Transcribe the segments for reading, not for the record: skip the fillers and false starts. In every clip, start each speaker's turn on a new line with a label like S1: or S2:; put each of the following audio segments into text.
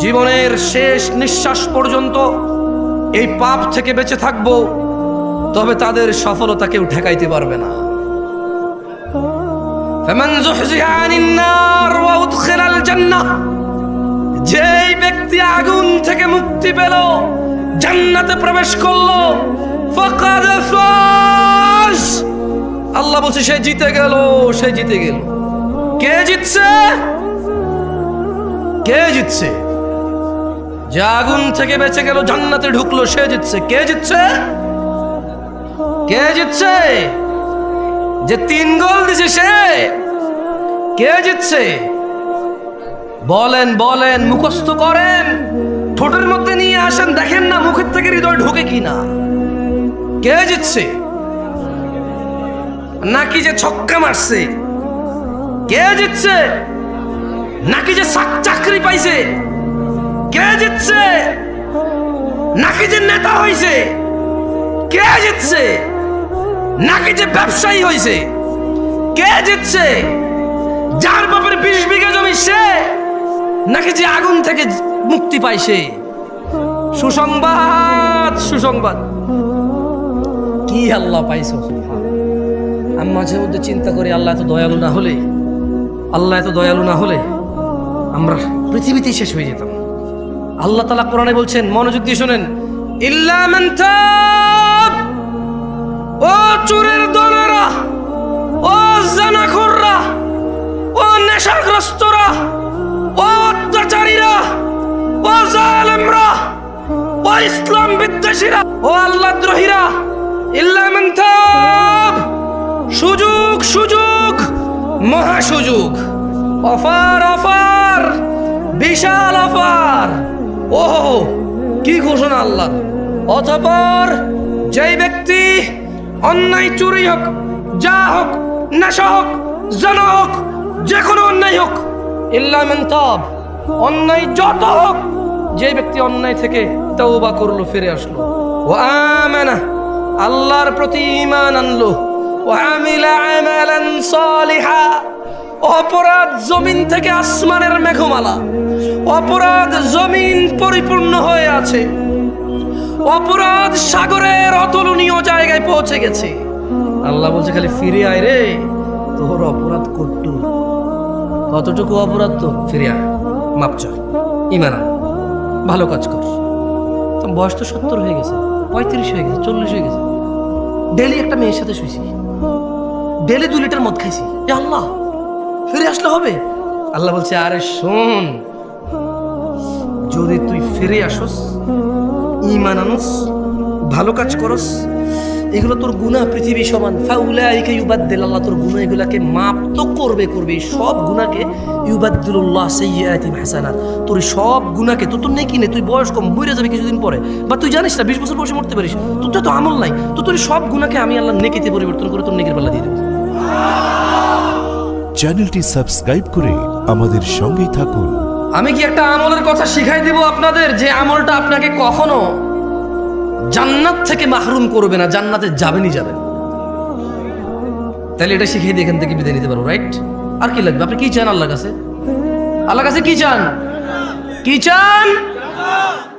S1: জীবনের শেষ নিঃশ্বাস পর্যন্ত এই পাপ থেকে বেঁচে থাকবো, তবে তাদের সফলতা কেউ ঠেকাইতে পারবে না। ফামান যুহজিহা আনিন নার ওয়া উদখিলাল জান্নাহ, যেই ব্যক্তি আগুন থেকে মুক্তি পেল, জান্নাতে প্রবেশ করলো, ফাকাদ ফাজ, আল্লাহ বলছে সে জিতে গেল, সে জিতে গেল। কে জিতছে? কে জিতছে? যে আগুন থেকে বেঁচে গেল, জান্নাতে ঢুকলো, সে জিতছে। কে জিতছে? কে জিতছে? যে 3 গোল দিছে সে? কে জিতছে? বলেন বলেন, মুখস্থ করেন, ঠোঁটের মধ্যে নিয়ে আসেন, দেখেন না মুখের থেকে হৃদয় ঢোকে কিনা। কে জিতছে? নাকি যে ছক্কা মারছে? কে জিতছে? নাকি যে চাকরি পাইছে? কে জিতছে? নাকি যে নেতা হইছে? কে জিতছে? নাকি যে ব্যবসায়ী হইছে? কে জিতছে? যার বাপের 20 বিঘা জমি সে, নাকি যে আগুন থেকে মুক্তি পাইছে? সুসংবাদ, সুসংবাদ। কি আল্লাহ পাইছো? আমি মাঝে মধ্যে চিন্তা করি, আল্লাহ এত দয়ালু না হলে, আল্লাহ এত দয়ালু না হলে আমরা পৃথিবীতেই শেষ হয়ে যেতাম। আল্লাহ তাআলা কোরআনে বলছেন, মনোযোগ দিয়ে শুনেন, ইল্লা মান তাব, ও চোরের দলেরা, ও জানাখোররা, ও নেশাগ্রস্তরা, ও অত্যাচারীরা, ও জালেমরা, ও ইসলাম বিদ্বেষীরা, ও আল্লাহদ্রোহীরা, ইল্লা মান তাব, সুযোগ, সুযোগ, মহা সুযোগ, অফার, অফার, বিশাল অফার। ওহো, কি ঘোষণা আল্লাহ! অতঃপর যেই ব্যক্তি অন্যায়, চুরি হোক, যা হোক, নেশা হোক, জানা হোক, যে কোনো অন্যায় হোক, ইল্লা মান তাব, অন্যায় যত হোক, যে ব্যক্তি অন্যায় থেকে তওবা করলো, ফিরে আসলো, ওয়া আমানা, আল্লাহর প্রতি ঈমান আনলো, ওয়া আমিলা আমালান সালিহা, অপরাধ জমিন থেকে আসমানের মেঘমালা, অপরাধ জমিন পরিপূর্ণ হয়ে আছে, অপরাধ সাগরের অতুলনীয় জায়গায় পৌঁছে গেছে। আল্লাহ বলছে খালি ফিরে আয় রে, তোর অপরাধ কতটুকু অপরাধ, তো ফিরে আয়, মাপ চা, ঈমান আন, ভালো কাজ কর। বয়স তো 70 হয়ে গেছে, 35 হয়ে গেছে, 40 হয়ে গেছে, ডেলি একটা মেয়ের সাথে শুয়েছি, ডেলি 2 লিটার মদ খাইছি, আল্লাহ ফিরে আসলে হবে? আল্লাহ বলছে, আরে শোন, যদি তুই ফিরে আসস, ঈমান আনস, ভালো কাজ করস, এগুলো তোর গুনাহ পৃথিবী সমান, ফাউলাইকা ইউবাদদিল, আল্লাহ তোর গুনাহ এগুলাকে মাপ তো করবে, সব গুনাহকে, ইউবাদদিলুল্লাহ সাইয়্যাতিহিম হাসানাত, তোর সব গুনাহকে, তোর নেকি নেই, তুই বয়স কম, মরে যাবে কিছুদিন পরে, বা তুই জানিস না 20 বছর বয়সে মরতে পারিস, তোর তো আমল নাই, তোর সব গুনাহকে আমি আল্লাহ নেকিতে পরিবর্তন করে তোর নেকির পাল্লা দিয়ে দেব।
S2: চ্যানেলটি সাবস্ক্রাইব করে আমাদের সঙ্গেই থাকুন।
S1: আমি কি একটা আমলের কথা শিখাই দেব আপনাদের, যে আমলটা আপনাকে কখনো জান্নাত থেকে মাহরুম করবে না, জান্নাতে যাবেনই যাবেন। তাহলে এটা শিখিয়ে দিয়ে এখান থেকে বিদায় নিতে পারবো, রাইট? আর কি লাগবে? আপনি কি চান আল্লাহর কাছে? আল্লাহর কাছে কি চান? কি চান?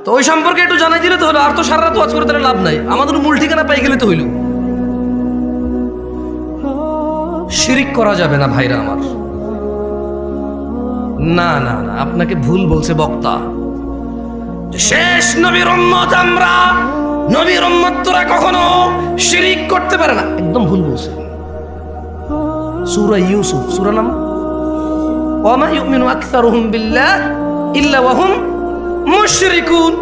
S1: তো ওই সম্পর্কে একটু জানাই দিলে তো হলো, আর তো সারা রাত ওয়াজ করে তাহলে লাভ নাই, আমাদের মূল ঠিকানা পাই গেলে তো হইল। শিরিক করা যাবে না ভাইরা আমার। না না না, আপনাকে ভুল বলছে বক্তা। শেষ নবীর উম্মত আমরা, নবীর উম্মত তোরা কখনো শিরিক করতে পারে না, একদম ভুল বলছে। সূরা ইউসুফ, সূরা নাম ওয়া মা ইউমিনু আকসারুহুম বিল্লাহ ইল্লা ওয়া হুম মুশরিকুন।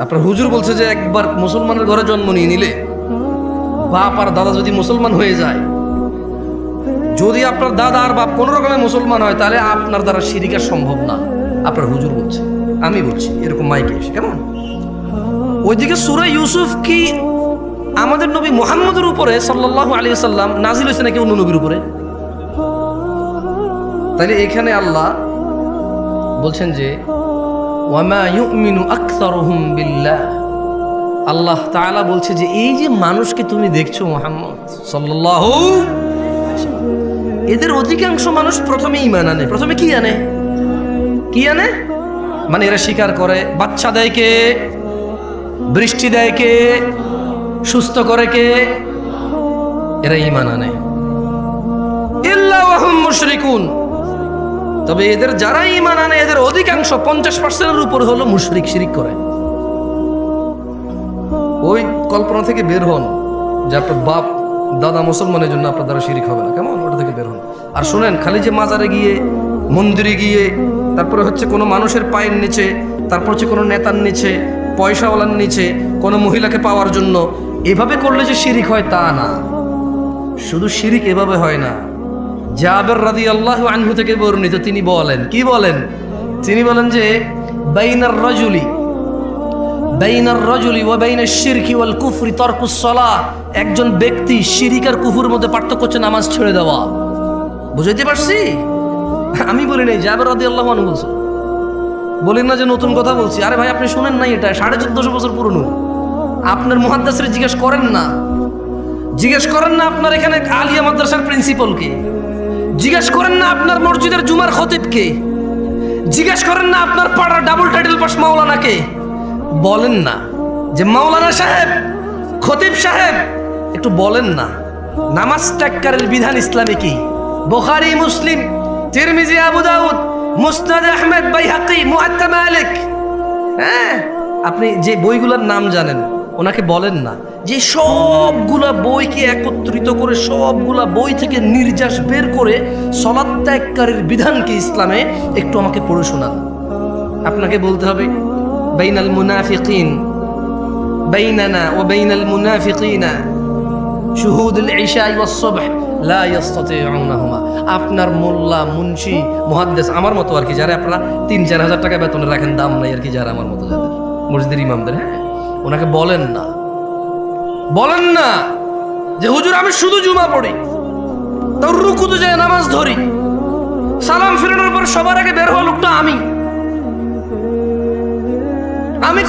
S1: আপনার হুজুর বলছে যে একবার মুসলমানের ঘরে জন্ম নিয়ে নিলে, বাপ আর দাদা যদি মুসলমান হয়ে যায়, যদি আপনার দাদা আর বাপ কোন রকমের মুসলমান হয়, তাহলে আপনার দ্বারা শিরিক আর সম্ভব না। আপনার হুজুর বলছে, আমি বলছি, এরকম মাইকে এসে, কেমন? ওইদিকে সূরা ইউসুফ কি আমাদের নবী মুহাম্মদের উপরে সাল্লাল্লাহু আলাইহি ওয়াসাল্লাম নাজিল হয়েছে নাকি অন্য নবীর উপরে? তাহলে এখানে আল্লাহ বলছেন যে ওয়া মা ইউমিনু আকসারুহুম বিল্লাহ, আল্লাহ তাআলা বলছে যে এই যে মানুষকে তুমি দেখছো মুহাম্মদ সাল্লাল্লাহু, এদের অধিকাংশ মানুষ প্রথমে ঈমান আনে। প্রথমে কি আনে? কি আনে? মানে এরা স্বীকার করে। বাচ্চা দেয় কে? বৃষ্টি দেয় কে? সুস্থ করে কে? এরা ঈমান আনে। ইল্লা ওয়া হুম মুশরিকুন। তবে এদের যারা ঈমান আনে এদের অধিকাংশ 50%-এর উপর হলো মুশরিক, শিরিক করে। ওই কল্পনা থেকে বের হন যে আপনার বাপ দাদা মুসলমানের জন্য আপনার দ্বারা শিরিক হবে না, কেমন? ওটা থেকে বের হন। আর শুনেন, খালি যে মাজারে গিয়ে, মন্দিরে গিয়ে, তারপরে হচ্ছে কোনো মানুষের পায়ের নিচে, তারপর হচ্ছে কোনো নেতার নিচে, পয়সাওয়ালার নিচে, কোনো মহিলাকে পাওয়ার জন্য এভাবে করলে যে শিরিক হয় তা না। শুধু শিরিক এভাবে হয় না। জাবের রাদিয়াল্লাহু আনহু থেকে বর্ণিত, তিনি বলেন, কি বলেন? তিনি বলেন যে বাইনার রাজুলি ওয়া বাইনাশ শিরকি ওয়াল কুফরি তারকুস সালাহ। একজন ব্যক্তি শিরিক আর কুফরের মধ্যে পার্থক্য হচ্ছে নামাজ ছেড়ে দেওয়া। বুঝাইতে পারছি? আমি বলি নাই, জাবের রাদিয়াল্লাহু আনহু বলছে। বলেন না যে নতুন কথা বলছি। আরে ভাই, আপনি শুনেন নাই? এটা 1450 বছর পুরনো। আপনার মুহাদ্দিসরে জিজ্ঞেস করেন না, আপনার এখানে আলিয়া মাদ্রাসার প্রিন্সিপাল কে? জিজ্ঞেস করেন না আপনার মসজিদের জুমার খতিব কে? জিজ্ঞেস করেন না আপনার পাড়ার ডাবল টাইটেল পাস মাওলানা কে? বলেন না যে মাওলানা সাহেব, খতিব সাহেব, একটু বলেন না নামাজ ত্যাগকারীর বিধান ইসলামে কি? বুখারী, মুসলিম, তিরমিজি, আবু দাউদ, মুসনাদ আহমদ, বাইহাকি, মুআত্তা মালিক। হ্যাঁ, আপনি যে বইগুলোর নাম জানেন ওনাকে বলেন না যে সবগুলা বইকে একত্রিত করে, সবগুলা বই থেকে নির্যাস বের করে সালাত ত্যাগকারীর বিধানকে ইসলামে একটু আমাকে পড়ে শোনান। আপনাকে বলতে হবে বাইনাল মুনাফিকিন, বাইনানা ওয়া বাইনাল মুনাফিকিনা শুহুদুল ইশা ওয়াস সুবহ লা ইস্তাতিউনাহুমা। আপনার মোল্লা, মুন্সি, মুহাদ্দিস আমার মতো আর কি, যারা আপনারা 3-4 হাজার টাকা বেতনে রাখেন, দাম নাই আর কি, যারা আমার মতো, যাদের মসজিদের ইমামদের, হ্যাঁ, ওনাকে বলেন না যে হুজুর আমি শুধু জুমা পড়ি, তাও রুকুতে যায় নামাজ ধরি, সালাম ফিরানোর পর সবার আগে বের হওয়া লোকটা আমি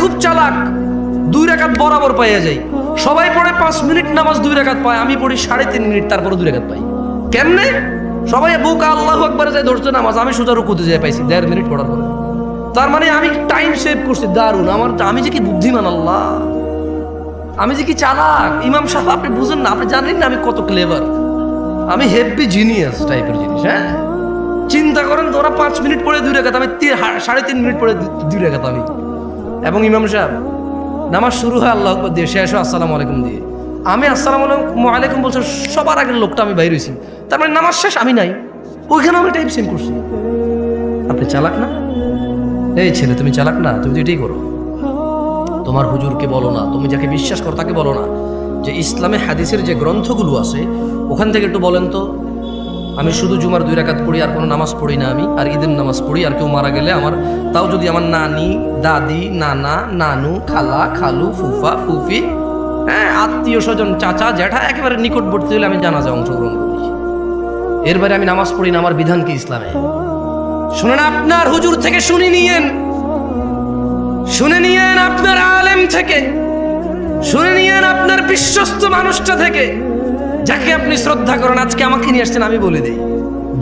S1: খুব চালাক, 2 রাকাত বরাবর পাইয়া যাই। সবাই পড়ে 5 মিনিট নামাজ 2 রাকাত পায়, আমি পড়ি 3.5 মিনিট, তারপরে 2 রাকাত পাই। কেমনে? সবাই বুক আল্লাহু আকবার যায় ধরছে নামাজ, আমি সোজা রুকুতে যায় পাইছি 1.5 মিনিট পড়ার পরে। তার মানে আমি টাইম সেভ করছি, দারুণ। আমি যে কি বুদ্ধিমান, আল্লাহ, আমি যে কি চালাক। ইমাম সাহেব, আপনি বুঝেন না, আপনি জানেন না আমি কত ক্লেভার, আমি হেভি জিনিয়াস টাইপের জিনিস। হ্যাঁ, চিন্তা করেন, তোরা 5 মিনিট পড়ে 2 রাকাত, আমি 3.5 মিনিট পড়ে 2 রাকাত আমি। এবং ইমাম সাহেব নামাজ শুরু হয় আল্লাহু আকবার দিয়ে, শেষ হয় আসসালামু আলাইকুম দিয়ে। আমি আসসালামু আলাইকুম বলছি, সবার আগের লোকটা আমি বাইরে হইছি, তার মানে নামাজ শেষ, আমি নাই ওইখানে, আমি টাইম সেভ করছি। আপনি চালাক না? এই ছেলে, তুমি চালাক না? তুমি তো এটাই করো। তোমার হুজুরকে বলো না, তুমি যাকে বিশ্বাস করো তাকে বলো না যে ইসলামে হাদিসের যে গ্রন্থগুলো আছে ওখান থেকে একটু বলেন তো, আমি শুধু জুমার 2 রাকাত পড়ি, আর কোনো নামাজ পড়ি না আমি, আর ঈদের নামাজ পড়ি, আর কেউ মারা গেলে আমার, তাও যদি আমার নানি, দাদি, নানা, নানু, খালা, খালু, ফুফা, ফুফি, হ্যাঁ, আত্মীয় স্বজন, চাচা, জ্যাঠা, একেবারে নিকটবর্তী হলে আমি জানাজা অংশগ্রহণ করি। এর বাইরে আমি নামাজ পড়ি না। আমার বিধান কি ইসলামে? শুনেন, আপনার হুজুর থেকে শুনে নিয়েন আপনার আলেম থেকে, শুনে নিয়েন আপনার বিশ্বস্ত মানুষটা থেকে, যাকে আপনি শ্রদ্ধা করেন। আজকে আমাকে নিয়ে আসছেন, আমি বলে দিই,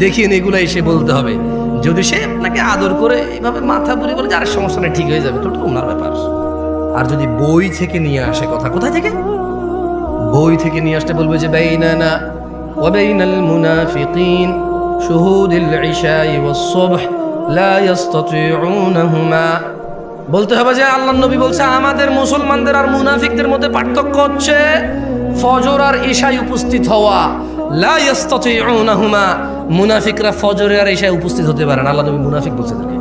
S1: দেখিয়ে এগুলো এসে বলতে হবে। যদি সে আপনাকে আদর করে এইভাবে মাথা বুড়ি বলে যার সমস্যা নেই, ঠিক হয়ে যাবে, তো ওনার ব্যাপার। আর যদি বই থেকে নিয়ে আসে কথা, কোথায় থেকে? বই থেকে নিয়ে আসতে বলবে যে বাইনানা ওয়া বাইনাল মুনাফিকিন শুহুদুল ইশা ওয়াস সুবহ লা ইস্তাতিউনাহুমা। বলতে হবে যে আল্লাহর নবী বলছে আমাদের মুসলমানদের আর মুনাফিকদের মধ্যে পার্থক্য হচ্ছে ফজর আর ইশায় উপস্থিত হওয়া। লা ইস্তাতিউনাহুমা, মুনাফিকরা ফজরে আর ইশায় উপস্থিত হতে পারে না। আল্লাহ নবী মুনাফিক বলছে তাদেরকে।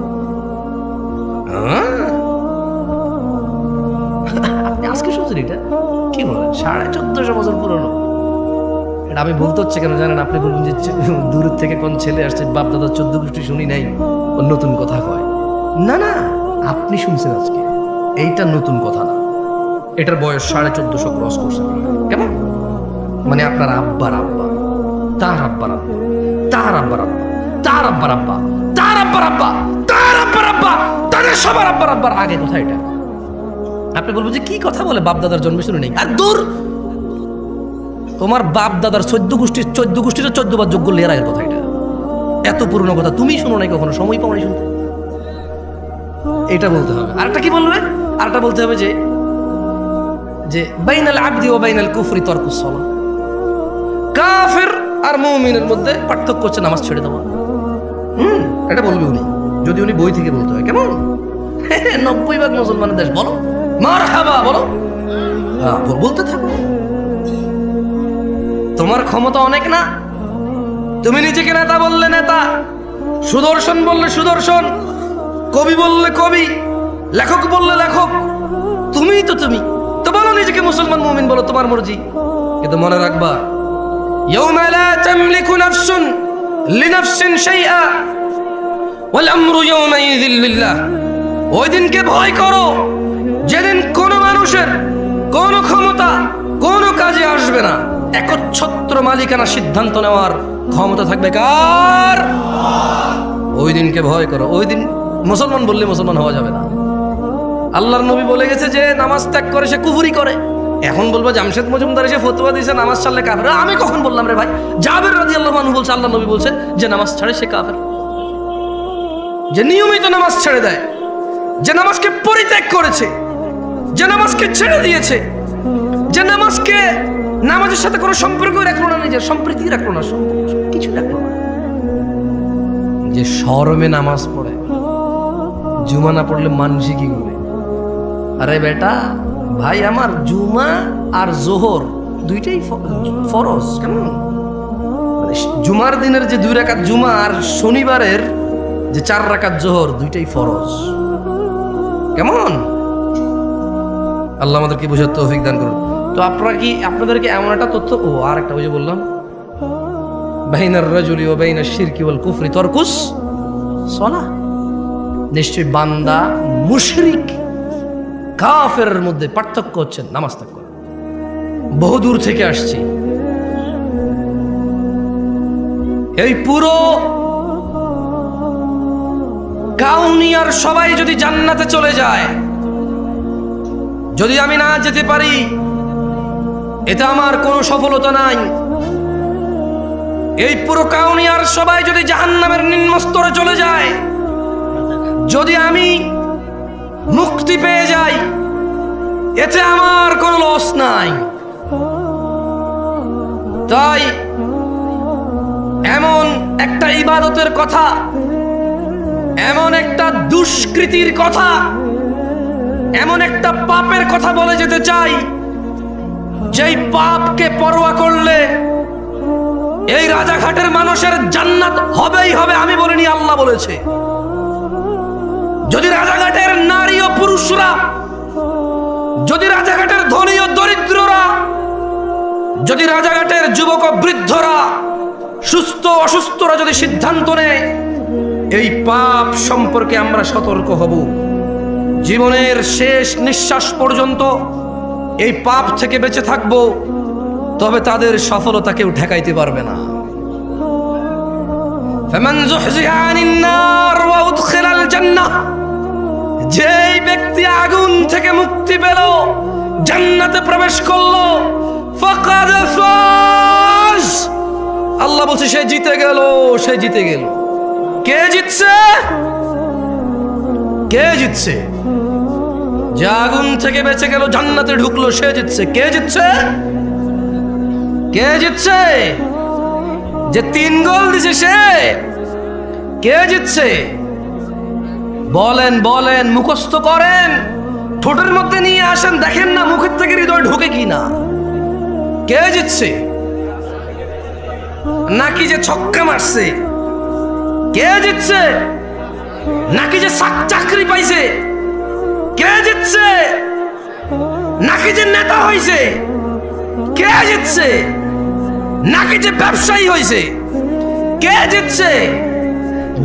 S1: আপনি আজকে শুনছেন এটা? কি বলেন? 1450 বছর পুরনো। এটা আমি বলতে হচ্ছে কেন জানেন? আপনি বলবেন যে দূর থেকে কোন ছেলে আসছে, বাপ দাদা 14 গোষ্ঠী শুনি নাই, ও নতুন কথা কয়। না, আপনি শুনছেন আজকে, এইটা নতুন কথা না। এটার বয়স 1450 ক্রস করছে। কেমন? মানে আপনার আব্বার আব্বা, তার আব্বার আব্বা, তার আব্বার আব্বা, তার আব্বার আব্বা, তার আব্বার আব্বা, তার আব্বার আব্বা, তাদের সবার আব্বার আব্বার আগে কথা এটা। আপনি বলবেন যে কি কথা বলে, বাপ দাদার জন্মে শুনে নেই। আর দূর, তোমার বাপ দাদার 14 গোষ্ঠীর 14 বার যোগ্য লেয়ার আগের কথা এটা। এত পুরনো কথা তুমি শুনো নাই কখনো, সময় পাও নাই শুনতে। এটা বলতে হবে। আরেকটা কি বলবে? আরেকটা বলতে হবে যে যে বাইনাল আবদি ওয়া বাইনাল কুফরি তারকুস সালাহ, কাফের আর মুমিনের মধ্যে পার্থক্য হচ্ছে নামাজ ছেড়ে দেওয়া। এটা বলবে উনি, যদি উনি বই থেকে বলতে হয়। কেমন 90% মুসলমানের দেশ, বলো মারহাবা, বলো হ্যাঁ, বলতে থাকো। তোমার ক্ষমতা অনেক না, তুমি নিজেকে নেতা বললে নেতা, সুদর্শন বললে সুদর্শন, কবি বললে কবি, লেখক বললে লেখক, তুমিই তো তুমি তো বলো নিজেকে মুসলমান মুমিন বলো, তোমার মর্জি। কিন্তু মনে রাখবা, ইয়াউমা লা তামলিকু নাফসুন লিনাফসিন শাইআ ওয়াল আমরু ইয়াউমাইযিন লিল্লাহ। ওই দিনকে ভয় করো যেদিন কোনো মানুষের কোনো ক্ষমতা কোনো কাজে আসবে না, একচ্ছত্র মালিকানা সিদ্ধান্ত নেওয়ার ক্ষমতা থাকবে কার? ওই দিনকে ভয় করো। ওই দিন মুসলমান বললে মুসলমান হওয়া যাবে না। আল্লাহর নবী বলে গেছে যে নামাজ ত্যাগ করে সে কুফরি করে। এখন বলবো জামশেদ মজুমদার এসে ফতোয়া দিয়েছে নামাজ ছাড়লে কাফের। আমি কখন বললাম রে ভাই? জাবের রাদিয়াল্লাহু আনহু বলছে আল্লাহর নবী বলছে যে নামাজ ছাড়ে সে কাফের। যে নিয়মিত নামাজ ছেড়ে দেয়, যে নামাজকে পরিত্যাগ করেছে, যে নামাজকে ছেড়ে দিয়েছে, যে নামাজকে নামাজের সাথে কোনো সম্পর্ক রাখলো না, নিজের সম্প্রীতি রাখলো না, কিছু রাখলো না, যে শরমে নামাজ পড়ে, জুমা না পড়লে মানুষই কি করবে? আরে বেটা ভাই আমার, জুমা আর জোহর দুইটাই ফরজ। কেমন জুমার দিনের যে 2 রাকাত জুমা আর শনিবারের যে 4 রাকাত জোহর দুইটাই ফরজ। কেমন আল্লাহ আমাদেরকে বোঝার তৌফিক দান করুন। তো আপনাদেরকে এমন একটা তথ্য, ও আর একটা ওই যে বললাম বাইনার রাজুলি ওয়া বাইনাশ শিরকি ওয়াল কুফরি তারকুস সালাহ। নিশ্চয়ই বান্দা মুশরিক কাফেরের মধ্যে পার্থক্য হচ্ছে নামাজ ত্যাগ করা। বহু দূর থেকে আসছি, এই পুরো কাউনিয়ার সবাই যদি জান্নাতে চলে যায়, যদি আমি না যেতে পারি, এতে আমার কোনো সফলতা নাই। এই পুরো কাউনিয়ার সবাই যদি জাহান্নামের নিম্ন স্তরে চলে যায়, যদি আমি মুক্তি পেয়ে যাই, এতে আমার কোনো লস নাই। তাই এমন একটা ইবাদতের কথা, এমন একটা দুষ্কৃতির কথা, এমন একটা পাপের কথা বলে যেতে চাই, যেই পাপকে পরোয়া করলে এই রাজাঘাটের মানুষের জান্নাত হবেই হবে। আমি বলিনি, আল্লাহ বলেছে। যদি রাজাঘাটের নারী ও পুরুষরা, যদি রাজাঘাটের ধনী ও দরিদ্ররা, যদি রাজাঘাটের যুবক ও বৃদ্ধরা, সুস্থ অসুস্থরা যদি সিদ্ধান্ত নেয় এই পাপ সম্পর্কে আমরা সতর্ক হব, জীবনের শেষ নিঃশ্বাস পর্যন্ত এই পাপ থেকে বেঁচে থাকব, তবে তাদের সফলতা কেউ ঠেকাইতে পারবে না। ফামান যুহজিহা আনিন নার ওয়া উদখিলাল জান্নাহ, যেই ব্যক্তি আগুন থেকে মুক্তি পেল, জান্নাতে প্রবেশ করলো, ফাকাদ ফাজ, আল্লাহ বলছে সে জিতে গেল, সে জিতে গেল। কে জিতছে? কে জিতছে? যে আগুন থেকে বেঁচে গেল, জান্নাতে ঢুকলো, সে জিতছে। কে জিতছে? কে জিতছে? যে 3 গোল দিছে সে। কে জিতছে? বলেন বলেন, মুখস্থ করেন, ঠোঁটের মধ্যে নিয়ে আসেন, দেখেন না মুখের থেকে হৃদয় ঢোকে কিনা। কে জিতছে? নাকি যে ছক্কা মারছে? কে জিতছে? নাকি যে চাকরি পাইছে? কে জিতছে? নাকি যে নেতা হইছে? কে জিতছে? নাকি যে ব্যবসায়ী হইছে? কে জিতছে?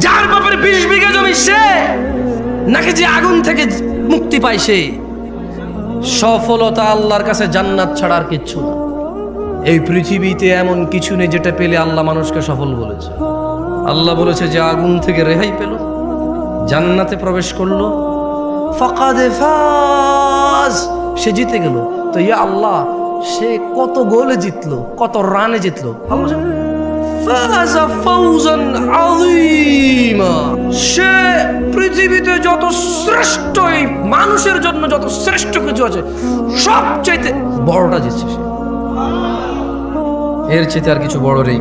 S1: যার বাপের 20 বিঘা জমি সে, নাকি যে আগুন থেকে মুক্তি পাইছে? সফলতা আল্লাহর কাছে জান্নাত ছাড়া আর কিচ্ছু না। এই পৃথিবীতে এমন কিছু নেই যেটা পেলে আল্লাহ মানুষকে সফল বলেছে। আল্লাহ বলেছে যে আগুন থেকে রেহাই পেল, জান্নাতে প্রবেশ করলো, ফাকাদে ফাজ, সে জিতে গেল। তো ইয়া আল্লাহ, সে কত গোলে জিতলো, কত রানে জিতলো? ফাযা ফাওজান আযীমা, সে পৃথিবীতে যত শ্রেষ্ঠ, এই মানুষের জন্য যত শ্রেষ্ঠ কিছু আছে সবচাইতে বড়টা জিতছে সে, এর চাইতে আর কিছু বড় নেই।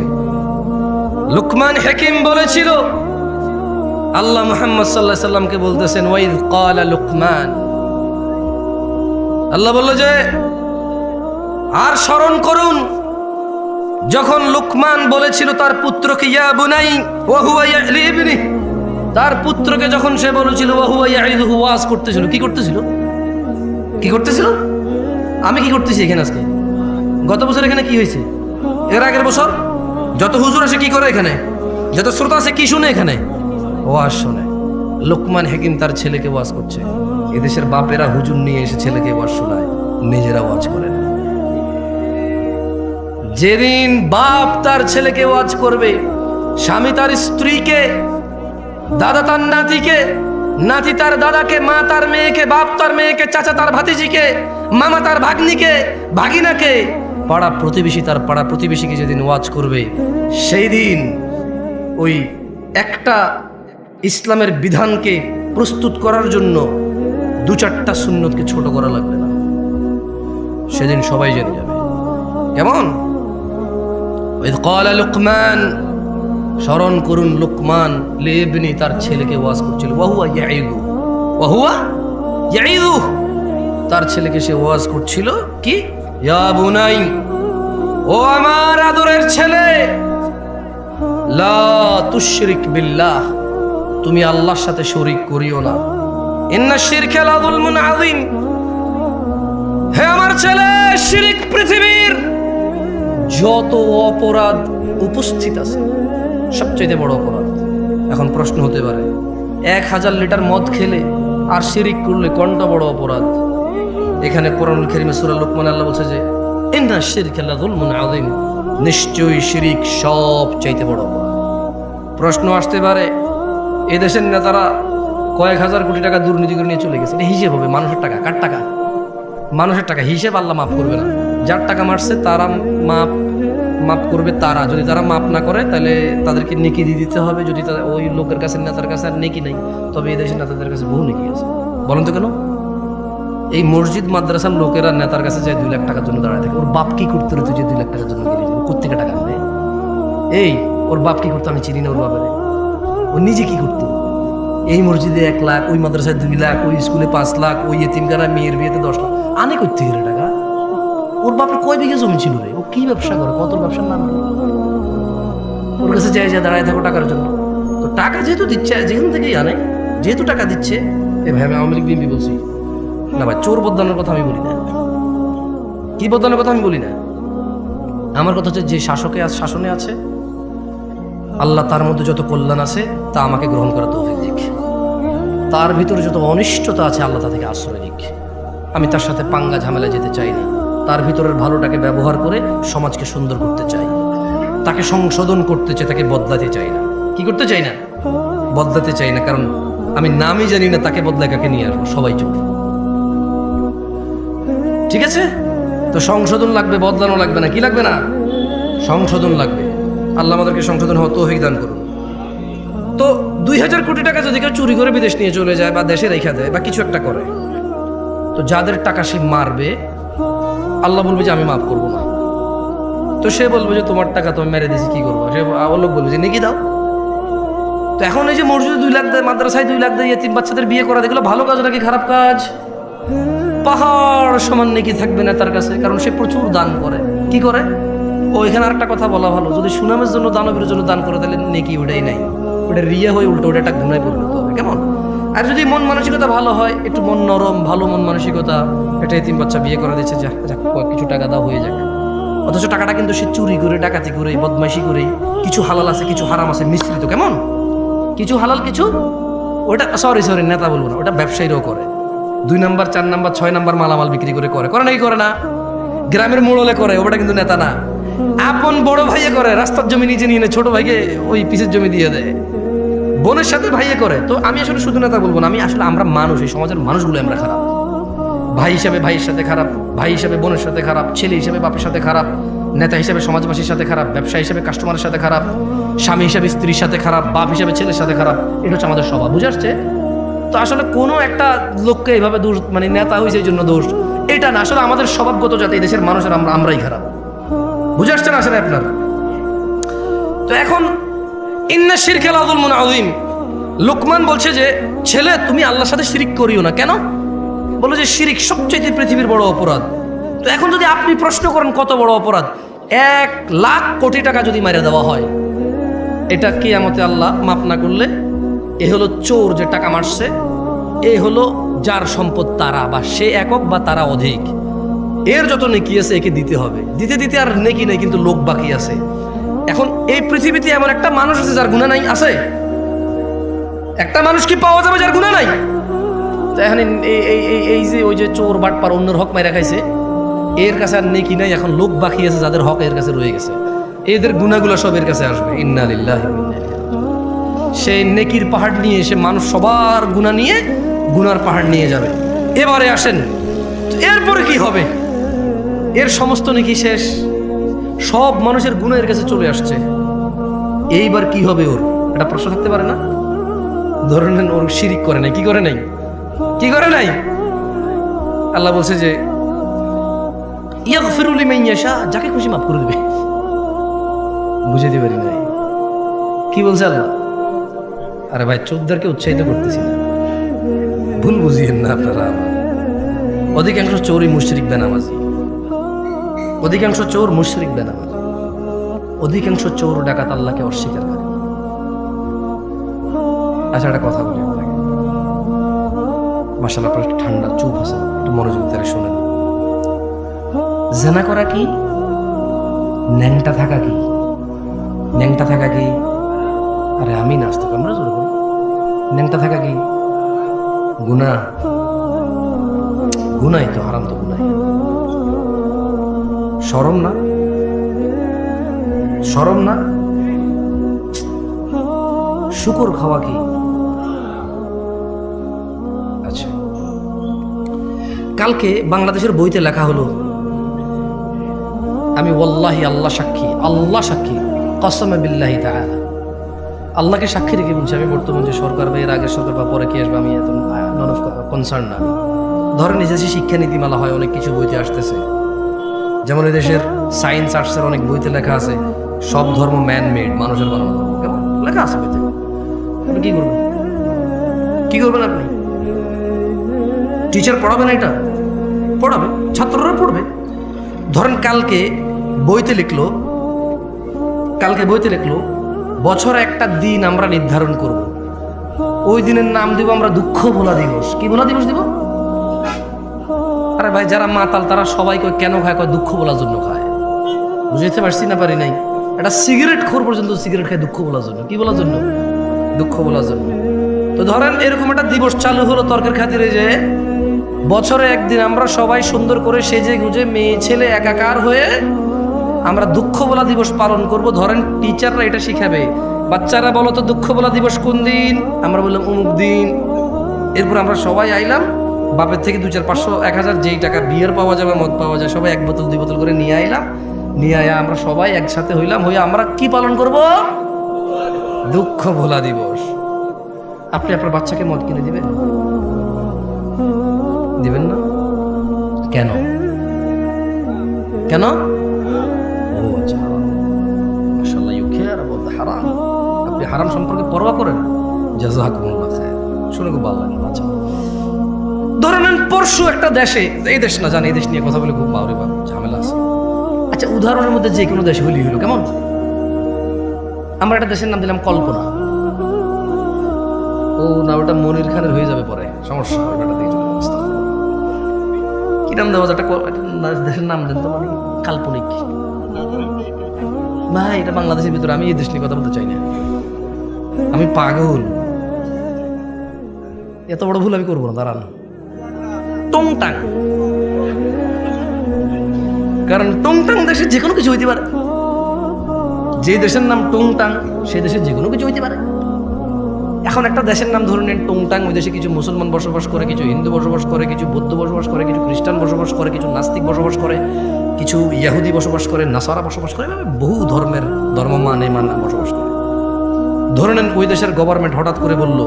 S1: লুকমান হাকিম বলেছিল, আল্লাহ মুহাম্মদ সাল্লাল্লাহু আলাইহি সাল্লামকে বলতেছেন, ওয়াইদ ক্বালা লুকমান, আল্লাহ বলল যে আর স্মরণ করুন যখন লুকমান বলেছিল তার পুত্রকে, ইয়া বুনাই ওয়া হুয়া ইয়ালি ইবনি, তার পুত্রকে যখন সে বলেছিল ওয়া হুয়া ইয়াইদুহু, ওয়াজ করতেছিল। কি করতেছিল? কি করতেছিল? আমি কি করতেছি এখানে আজকে? গত বছর এখানে কি হয়েছে? এর আগের বছর যত হুজুর আসে কি করে এখানে? যত শ্রোতা আছে কি শুনে এখানে? ওয়াজ শুনে। লুকমান হাকিম তার ছেলেকে ওয়াজ করছে। এদেশের বাপেরা হুজুর নিয়ে এসে ছেলেকে ওয়াজ শোনায়, নিজেরা ওয়াজ করে না। যেদিন বাপ তার ছেলেকে ওয়াজ করবে, স্বামী তার স্ত্রীকে, দাদা তার নাতিকে, নাতি তার দাদাকে, মা তার মেয়েকে, বাপ তার মেয়েকে, চাচা তার ভাতিজিকে, মামা তার ভাগ্নিকে, ভাগিনাকে, পাড়া প্রতিবেশী তার পাড়া প্রতিবেশীকে যেদিন ওয়াজ করবে, সেই দিন ওই একটা ইসলামের বিধানকে প্রস্তুত করার জন্য দু চারটা সুন্নতকে ছোট করা লাগবে না, সেদিন সবাই জেনে যাবে। কেমন? ওয়াইদ ক্বালা লুকমান, স্মরণ করুন লুকমান লিবনি, তার ছেলেকে ওয়াজ করছিল, ওয়া হুয়া ইয়াইদু, ওয়া হুয়া ইয়াইদু, তার ছেলেকে সে ওয়াজ করছিল কি, ইয়া বুনাই, ও আমার আদরের ছেলে, লা তুশরিক বিল্লাহ, তুমি আল্লাহর সাথে শরীক করিও না, ইন্না শিরকা লা যুলমুন আযীম, হে আমার ছেলে, শিরক পৃথিবীর যত অপরাধ উপস্থিত আছে সবচেয়ে বড় অপরাধ। এখন প্রশ্ন হতে পারে, 1000 লিটার মদ খেলে আর শিরিক করলে কোনটা বড় অপরাধ? এখানে কোরআনুল কারীমে সূরা লুকমান আল্লাহ বলছে যে ইন্না শিরকা লা যুলমুন আযীম, নিশ্চয়ই শিরিক সবচেয়ে বড় অপরাধ। প্রশ্ন আসতে পারে, এদেশের নেতারা কয়েক হাজার কোটি টাকা দুর্নীতি করে নিয়ে চলে গেছে, এটা হিসেব হবে? মানুষের টাকা, কার টাকা? মানুষের টাকা, হিসেব আল্লাহ মাফ করবে না। যার টাকা মারছে তারা মাফ করবে, তারা যদি তারা মাফ না করে তাহলে তাদেরকে নেকি দিয়ে দিতে হবে। যদি ওই লোকের কাছে, নেতার কাছে আর নেকি নেই, তবে এই দেশের নেতাদের কাছে বহু নেকি আছে। বলেন তো কেন? এই মসজিদ মাদ্রাসার লোকেরা নেতার কাছে যায় 2 লাখ টাকার জন্য দাঁড়ায় থাকে। ওর বাপ কি করতে তুই যে 2 লাখ টাকার জন্য গেলি? ও কোত্থেকে টাকা আনবে? এই ওর বাপ কি করতো আমি চিনি না, ওর বাপের ও নিজে কি করতো? এই মসজিদে 1 লাখ, ওই মাদ্রাসায় 2 লাখ, ওই স্কুলে 5 লাখ, ওই এতিমখানা মেয়ের বিয়েতে 10 লাখ আনে করতে গেলে টাকা। ওর বাপের কয় বিঘা জমি ছিল রে? ও কি ব্যবসা করে? কত ব্যবসার নাম? ওর কাছে যাই যা দাঁড়ায় থাকো টাকার জন্য। তো টাকা যেহেতু দিচ্ছে, যেখান থেকেই আনে, যেহেতু টাকা দিচ্ছে, এ ভাই আমি আওয়ামী লীগ বিএনপি বলছি না ভাই, চোর বদলানোর কথা আমি বলি না, কি বদলানোর কথা আমি বলি না। আমার কথা হচ্ছে যে শাসনে আছে, আল্লাহ তার মধ্যে যত কল্যাণ আছে তা আমাকে গ্রহণ করা তৌফিক দিক, তার ভিতরে যত অনিষ্টতা আছে আল্লাহ তা থেকে আশ্রয় দিক। আমি তার সাথে পাঙ্গা ঝামেলা যেতে চাই না, তার ভিতরের ভালোটাকে ব্যবহার করে সমাজকে সুন্দর করতে চাই, তাকে সংশোধন করতে চাই, তাকে বদলাতে চাই না। কি করতে চাই না? বদলাতে চাই না, কারণ আমি নামই জানি না তাকে বদলায় কাকে নিয়ে আসবো, সবাই চোর। ঠিক আছে? তো সংশোধন লাগবে, বদলানো লাগবে না। কি লাগবে না? সংশোধন লাগবে। আল্লাহ আমাদেরকে সংশোধন হওয়া তৌফিক দান করুন। তো 2000 কোটি টাকা যদি কেউ চুরি করে বিদেশ নিয়ে চলে যায় বা দেশে রেখা দেয় বা কিছু একটা করে, তো যাদের টাকা সে মারবে আল্লাহ বলবে যে আমি মাফ করবো না। তো সে বলবে যে তোমার টাকা তো আমি মেরে দিয়েছি, কি করবো? সে লোক বলবে যে নেকি দাও। তো এখন এই যে মসজিদে 2 লাখ দেয়, মাদ্রাসায় 2 লাখ দেয়, এতিম বাচ্চাদের বিয়ে করা, দেখলো ভালো কাজ নাকি খারাপ কাজ? পাহাড় সমান নেকি থাকবে না তার কাছে, কারণ সে প্রচুর দান করে। কি করে? ও এখানে আরেকটা কথা বলা ভালো, যদি সুনামের জন্য, দানবের জন্য দান করে তাহলে নেকি ওটাই নাই, ওটা রিয়া হয়ে উল্টো ওটা একটা গুনায় পরিণত হবে। কেমন? আর যদি মন মানসিকতা ভালো হয়, একটু মন নরম, ভালো মন মানসিকতা, একটা এতিম বাচ্চা বিয়ে করা দিচ্ছে, যা কিছু টাকা দাও হয়ে যাক, অথচ টাকাটা কিন্তু সে চুরি করে, ডাকাতি করে, বদমাইশি করে, কিছু হালাল আছে কিছু হারাম আছে মিশ্রিত। কেমন? কিছু হালাল কিছু, ওটা সরি নেতা বলবো না, ওটা ব্যবসায়ীরাও করে। 2 নাম্বার 4 নাম্বার 6 নাম্বার মালামাল বিক্রি করে নাকি করে না? গ্রামের মোড়লে করে, ওটা কিন্তু নেতা না। আপন বড় ভাইয়ে করে, রাস্তার জমি নিজে নিয়ে ছোট ভাইকে ওই পিসের জমি দিয়ে দেয়, বোনের সাথে ভাইয়ে করে। তো আমি আসলে শুধু নেতা বলবো না, আমি আসলে আমরা মানুষ, এই সমাজের মানুষগুলো আমরা খারাপ। ভাই হিসাবে ভাইয়ের সাথে খারাপ, ভাই হিসাবে বোনের সাথে খারাপ, ছেলে হিসাবে বাপের সাথে খারাপ, নেতা হিসেবে সমাজবাসীর সাথে খারাপ, ব্যবসা হিসেবে কাস্টমারের সাথে খারাপ, স্বামী হিসেবে স্ত্রীর সাথে খারাপ, বাপ হিসেবে ছেলের সাথে খারাপ। এটা হচ্ছে আমাদের স্বভাব, বুঝে আসছে? তো আসলে কোনো একটা লোককে এইভাবে দোষ, মানে নেতা হয়েছে এই জন্য দোষ, এটা না। আসলে আমাদের স্বভাবগত যাতে এই দেশের মানুষের আমরাই খারাপ, বুঝে আসছে না আসলে আপনার? তো এখন ইন্না শিরকা লাযুলমুন আযীম, লোকমান বলছে যে ছেলে তুমি আল্লাহর সাথে শিরিক করিও না। কেন? বলো যে শিরিক সবচেয়ে পৃথিবীর বড় অপরাধ। তো এখন যদি আপনি প্রশ্ন করেন কত বড় অপরাধ, 1,00,000 কোটি টাকা যদি মারিয়ে দেওয়া হয়, এটা কিয়ামতে আল্লাহ মাফ না করলে, এ হলো চোর যে টাকা মারছে, এ হলো যার সম্পদ তারা, বা সে একক বা তারা অধিক, এর যত নেকি আছে একে দিতে হবে। দিতে দিতে আর নেকি নেই, কিন্তু লোক বাকি আছে। এখন এই পৃথিবীতে এমন একটা মানুষ আছে যার গুনাহ নাই? আছে? একটা মানুষ কি পাওয়া যাবে যার গুনাহ নাই? তো এখন এই যে ওই যে চোর বাটপার অন্যের হক মাইরা খাইছে, এর কাছে আর নেকি নাই, এখন লোক বাকি আছে যাদের হক এর কাছে রয়ে গেছে, এদের গুনাহগুলো সব এর কাছে আসবে। ইন্না লিল্লাহি ওয়া ইন্না ইলাইহি রাজিউন। সেই নেকির পাহাড় নিয়ে এসে মানুষ সবার গুনাহ নিয়ে গুনার পাহাড় নিয়ে যাবে। এবারে আসেন, এরপরে কি হবে? এর সমস্ত নেকি শেষ, সব মানুষের গুনাহ এর কাছে চলে আসছে, এইবার কি হবে? ওর একটা প্রশ্ন থাকতে পারে না? ধরে নেন ওর শিরিক করে নাই, কি করে নাই? কি করে নাই? আল্লাহ বলছে যে ইয়াগফিরু লিমান ইয়াশা, যাকে খুশি মাফ করে দেবে। বুঝে দিবেন নাই কি বলছে আল্লাহ? আরে ভাই, চোরদেরকে উৎসাহিত করতেছি না, ভুল বুঝিয়েন না আপনারা। অধিকাংশ চোরই মুশরিক বেনামাজি, অধিকাংশ চোর মুশরিক বেনামাজি, অধিকাংশ চোর ডাকাত আল্লাহকে অস্বীকার করে। আচ্ছা, একটা কথা বলি আপনাকে, মাশাআল্লাহ আপনার ঠান্ডা চুপ আছে, একটু মনোযোগ দিয়ে শোনেন। জেনা করা কি? ন্যাংটা থাকা কি? ন্যাংটা থাকা কি? আরে আমি নাস্তিক, আমরা জোর করব। ন্যাংটা থাকা কি? গুনাহ। গুনাই তো, হারাম তো গুনাই। শরম না? শরম না? শুকর খাওয়া কি? আচ্ছা, কালকে বাংলাদেশের বইতে লেখা হলো, আমি ওয়াল্লাহি, আল্লাহ সাক্ষী, আল্লাহ সাক্ষী, কসমে বিল্লাহি তাআলা, আল্লাহকে সাক্ষী রেখে বলছি, আমি বর্তমান যে সরকার বা এর আগের সরকার বা পরে কি আসবে আমি এত নন অফ কনসার্ন না। ধরেন এই দেশে শিক্ষা নীতিমালা হয়, অনেক কিছু বইতে আসতেছে, যেমন এই দেশের সায়েন্স আর্টসের অনেক বইতে লেখা আছে সব ধর্ম ম্যান মেড, মানুষের বানানো ধর্ম, কেমন লেখা আছে বইতে। আপনি কি করবেন? কি করবেন আপনি? টিচার পড়াবে না? এটা পড়াবে, ছাত্ররা পড়বে। ধরেন কালকে বইতে লিখলো, বছরে একটা দিন আমরা নির্ধারণ করব, ওই দিনের নাম দিব আমরা দুঃখ ভোলা দিবস। কি ভোলা দিবস দিব? আরে ভাই, যারা মাতাল তারা সবাই কয় কেন খায়? কয় দুঃখ বলার জন্য খায়। বুঝতে পারছি না পারি নাই? একটা সিগারেট খোর পর্যন্ত সিগারেট খায় দুঃখ বলার জন্য। কি বলার জন্য? দুঃখ বলার জন্য। তো ধরেন এরকম একটা দিবস চালু হলো তর্কের খাতিরে, যে বছরে একদিন আমরা সবাই সুন্দর করে সেজে গুজে মেয়ে ছেলে একাকার হয়ে আমরা দুঃখ বলা দিবস পালন করব। ধরেন টিচাররা এটা শিখাবে, বাচ্চারা বলো তো দুঃখ বলা দিবস কোন দিন? আমরা বললাম অমুক দিন। এরপর আমরা সবাই আইলাম, বাপের থেকে 2, 4, 500, 1000 যেই টাকা বিয়ার পাওয়া যাবে, মদ পাওয়া যায়, সবাই 1 বোতল 2 বোতল করে নিয়ে আইলাম। নিয়ে আয়া আমরা সবাই একসাথে হইলাম, হয়ে আমরা কি পালন করব? দুঃখ ভোলা দিবস। আপনি আপনার বাচ্চাকে মদ কিনে দিবেন? দিবেন না? কেন? কেন? ও আচ্ছা, মাশাআল্লাহ, ইউ কেয়ার অ্যাবাউট দ্য হারাম। আপনি হারাম সম্পর্কে পরোয়া করেন? জাযাকুমুল্লাহ খায়র। শুনে খুব ভালো লাগলো। আচ্ছা, ধরে নেন পরশু একটা দেশে, এই দেশ না জানি, এই দেশ নিয়ে কথা বলে খুব বাউরে বাপ ঝামেলা আছে। আচ্ছা, উদাহরণের মধ্যে যে কোনো দেশে হলি হলো, কেমন? আমরা একটা দেশের নাম দিলাম কল্পনা। ও না, ওটা মনির খানের হয়ে যাবে পরে, সমস্যা। ওটা দিয়ে চলে অবস্থা। কি নাম দেওয়া? একটা দেশের নাম দেন তো, মানে কাল্পনিক। ভাই, এটা বাংলাদেশের ভিতরে, আমি এই দেশ নিয়ে কথা বলতে চাই না, আমি পাগল। এত বড় ভুল আমি করবো না, দাঁড়ান। টংটাং, কারণ টংটাং দেশে যে কোনো কিছু হইতে পারে। যে দেশের নাম টংটাং, সেই দেশে যে কোনো কিছু হইতে পারে। এখন একটা দেশের নাম ধরে নেন টংটাং, ওই দেশে কিছু মুসলমান বসবাস করে, কিছু হিন্দু বসবাস করে, কিছু বৌদ্ধ বসবাস করে, কিছু খ্রিস্টান বসবাস করে, কিছু নাস্তিক বসবাস করে, কিছু ইহুদি বসবাস করে, নাসারা বসবাস করে, এভাবে বহু ধর্মের ধর্মমান বসবাস করে। ধরে নেন ওই দেশের গভর্নমেন্ট হঠাৎ করে বলল,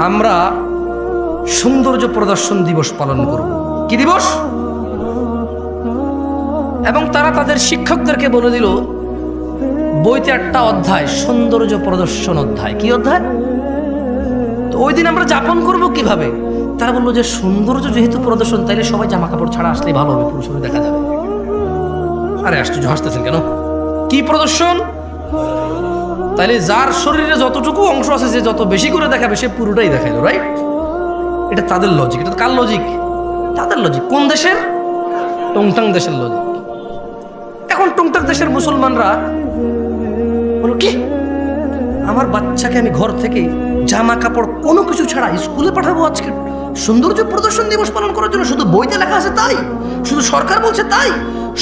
S1: আমরা সৌন্দর্য প্রদর্শন দিবস পালন করব। কি দিবস? এবং তারা তাদের শিক্ষকদেরকে বলে দিল, বইতে একটা অধ্যায় সৌন্দর্য প্রদর্শন অধ্যায়। কি অধ্যায়? তো ওই দিন আমরা যাপন করব কিভাবে? তারা বললো যে সৌন্দর্য যেহেতু প্রদর্শন, তাইলে সবাই জামা কাপড় ছাড়া আসলেই ভালো হবে, পুরুষ দেখা যাবে। আরে আশ্চর্য, হাসতেছেন কেন? কি প্রদর্শন? তাইলে যার শরীরে যতটুকু অংশ আছে, যে যত বেশি করে দেখাবে সে পুরোটাই দেখাইলো, রাইট? এটা তাদের লজিক। এটা কার লজিক? তাদের লজিক। কোন দেশের? টংটাং দেশের লজিক। এখন টংটাং দেশের মুসলমানরা বলো, কি আমার বাচ্চাকে আমি ঘর থেকে জামা কাপড় কোনো কিছু ছাড়া স্কুলে পাঠাবো আজকে সৌন্দর্য প্রদর্শন দিবস পালন করার জন্য? শুধু বইতে লেখা আছে তাই? শুধু সরকার বলছে তাই?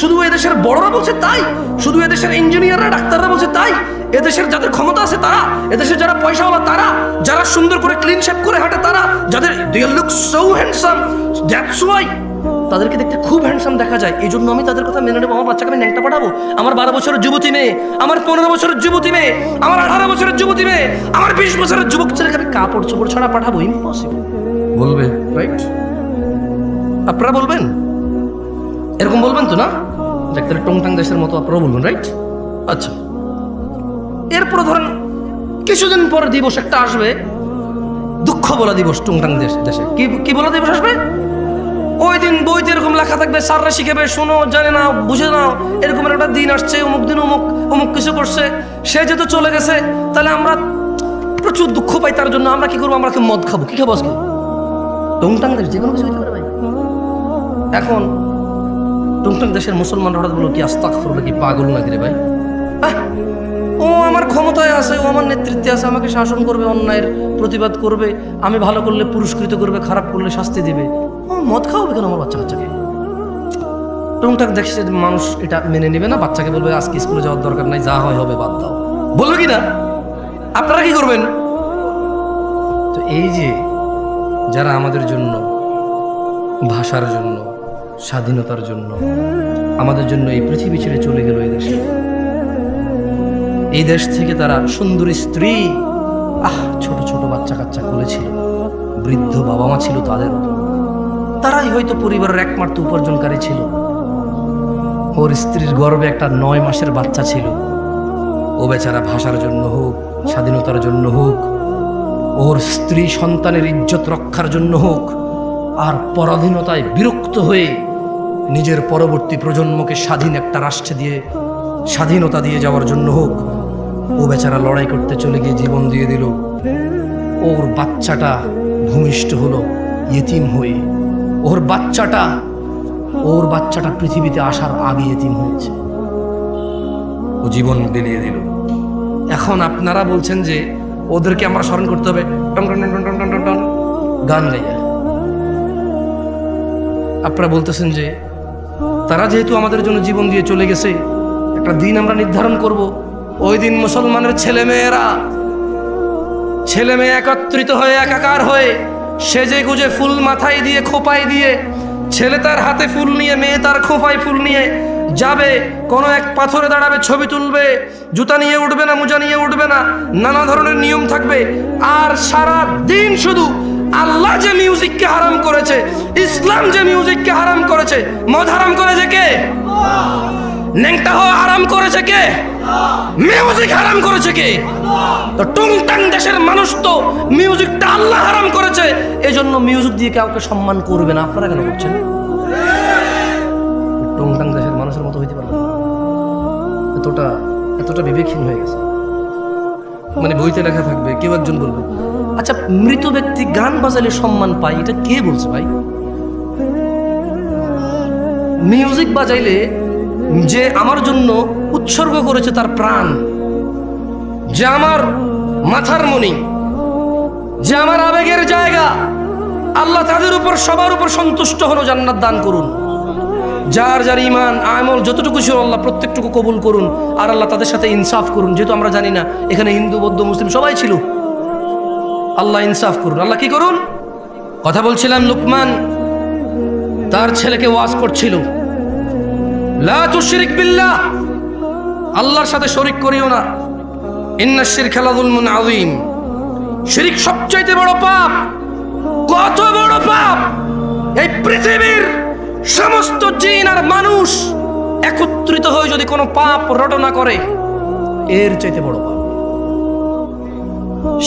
S1: শুধু এদেশের বড়রা বলছে তাই? শুধু এদেশের ইঞ্জিনিয়াররা, ডাক্তাররা বলছে তাই? এদেশের যাদের ক্ষমতা আছে তারা, এদেশের যারা পয়সাওয়ালা তারা, যারা সুন্দর করে ক্লিন শেভ করে হাঁটে তারা, যাদের they look so handsome, that's why তাদেরকে দেখতে খুব হ্যান্ডসাম দেখা যায়, এই জন্য আমি তাদের কথা মেনে নেবো। আমার বাচ্চাকে আমি ন্যাংটা পাঠাবো? আমার 12 বছরের যুবতী মেয়ে, আমার 15 বছরের যুবতী মেয়ে, আমার 18 বছরের যুবতী মেয়ে, আমার 20 বছরের যুবক ছেলেকে আমি কাপড় চোপড় ছাড়া পাঠাবো? ইম্পসিবল। বলবে, রাইট? আপনারা বলবেন? এরকম বলবেন তো না? দেখতে টংটাং দেশের মতো আপনারা বলবেন, রাইট? আচ্ছা, এরপর ধরেন কিছুদিন পর দিবস একটা আসবে, দুঃখ বলা দিবস। টংটাং দেশে কি বলা দিবস আসবে? ওই দিন বইতে এরকম লেখা থাকবে, স্যাররা শিখাবে, শোনো, জানে না, বুঝে নাও, এরকম একটা দিন আসছে, অমুক দিন অমুক কিছু করছে, সে যেহেতু চলে গেছে, তাহলে আমরা প্রচুর দুঃখ পাই তার জন্য। আমরা কি করবো? আমরা মদ খাবো। কি খাবো আজকে? টংটাং দেশ যে কোনো কিছু হইতে পারে ভাই। এখন টংটাং দেশের মুসলমান হঠাৎ বলো, কি আস্তাগফিরুল্লাহ, কি পাগল নাকি রে ভাই? ও আমার ক্ষমতায় আছে, ও আমার নেতৃত্বে আছে, আমাকে শাসন করবে, অন্যায়ের প্রতিবাদ করবে, আমি ভালো করলে পুরস্কৃত করবে, খারাপ করলে শাস্তি দিবে। ও মদ খাওয়াবে কেন আমার বাচ্চাকে? টংটাং দেখছে মানুষ এটা মেনে নেবে না, বাচ্চাকে বলবে আজকে স্কুলে যাওয়ার দরকার নাই, যা হয় হবে, বাদ দাও। বলবে কি না? আপনারা কি করবেন? তো এই যে যারা আমাদের জন্য, ভাষার জন্য, স্বাধীনতার জন্য, আমাদের জন্য এই পৃথিবী ছেড়ে চলে গেল, এই দেশ থেকে তারা সুন্দরী স্ত্রী, ছোট ছোট বাচ্চা কাচ্চা খুলেছিল, বৃদ্ধ বাবা মা ছিল তাদের, তারাই হয়তো পরিবারের একমাত্র উপার্জনকারী ছিল। ওর স্ত্রীর গর্ভে একটা 9 মাসের বাচ্চা ছিল। ও বেচারা ভাষার জন্য হোক, স্বাধীনতার জন্য হোক, ওর স্ত্রী সন্তানের ইজ্জত রক্ষার জন্য হোক, আর পরাধীনতায় বিরক্ত হয়ে নিজের পরবর্তী প্রজন্মকে স্বাধীন একটা রাষ্ট্রে দিয়ে স্বাধীনতা দিয়ে যাওয়ার জন্য হোক, ও বেচারা লড়াই করতে চলে গিয়ে জীবন দিয়ে দিল। ওর বাচ্চাটা ভূমিষ্ঠ হলো ইতিম হয়ে। ওর বাচ্চাটা পৃথিবীতে আসার আগে ইতিম হয়েছে, ও জীবন বিলিয়ে দিল। এখন আপনারা বলছেন যে ওদেরকে আমরা স্মরণ করতে হবে টন টন টন টন টন টন টন গান গাইয়া। আপনারা বলতেছেন যে তারা যেহেতু আমাদের জন্য জীবন দিয়ে চলে গেছে, একটা দিন আমরা নির্ধারণ করব, ওই দিন মুসলমানের ছেলে মেয়ে একত্রিত হয়ে, একাকার হয়ে, সেজে গুজে, ফুল মাথায় দিয়ে, খোপায় দিয়ে, ছেলে তার হাতে ফুল নিয়ে, মেয়ে তার খোপায় ফুল নিয়ে যাবে, কোনো এক পাথরে দাঁড়াবে, ছবি তুলবে, জুতা নিয়ে উঠবে না, মোজা নিয়ে উঠবে না, নানা ধরনের নিয়ম থাকবে। আর সারা দিন শুধু আল্লাহ যে মিউজিককে হারাম করেছে, ইসলাম যে মিউজিককে হারাম করেছে, মদ হারাম করেছে কে? ন্যাংটা হওয়া হারাম করেছে কে? মিউজিক হারাম করেছে কে? তো টংটাং দেশের মানুষ তো মিউজিকটা আল্লাহ হারাম করেছে, এই জন্য মিউজিক দিয়ে কাউকে সম্মান করবে না। আপনারা কেন করছেন? টংটাং দেশের মানুষের মতো হইতে পারবে না, এতটা বিবেকহীন হয়ে গেছে। মানে বইতে লেখা থাকবে, কেউ একজন বলবে, আচ্ছা মৃত ব্যক্তি গান বাজালে সম্মান পায়, এটা কে বলছে ভাই? মিউজিক বাজাইলে যে আমার জন্য উৎসর্গ করেছে তার প্রাণ, যে আমার মাথার মণি, যে আমার আবেগের জায়গা, আল্লাহ তাদের উপর, সবার উপর সন্তুষ্ট হলো, জান্নাত দান করুন। যার যার ইমান আমল যতটুকু ছিল আল্লাহ প্রত্যেকটুকু কবুল করুন, আর আল্লাহ তাদের সাথে ইনসাফ করুন। যেহেতু আমরা জানি না এখানে হিন্দু, বৌদ্ধ, মুসলিম সবাই ছিল, আল্লাহ ইনসাফ করুন। আল্লাহ কি করুন? কথা বলছিলাম, লুকমান তার ছেলেকে ওয়াজ করছিল, লা তুশরিক বিল্লাহ, আল্লাহর সাথে শরীক করিও না। ইন্নাশ শিরকা লাযুলমুন আযীম, শিরক সবচাইতে বড় পাপ। কত বড় পাপ! এই পৃথিবীর সমস্ত জিন আর মানুষ একত্রিত হয়ে যদি কোনো পাপ রটনা করে, এর চাইতে বড় পাপ।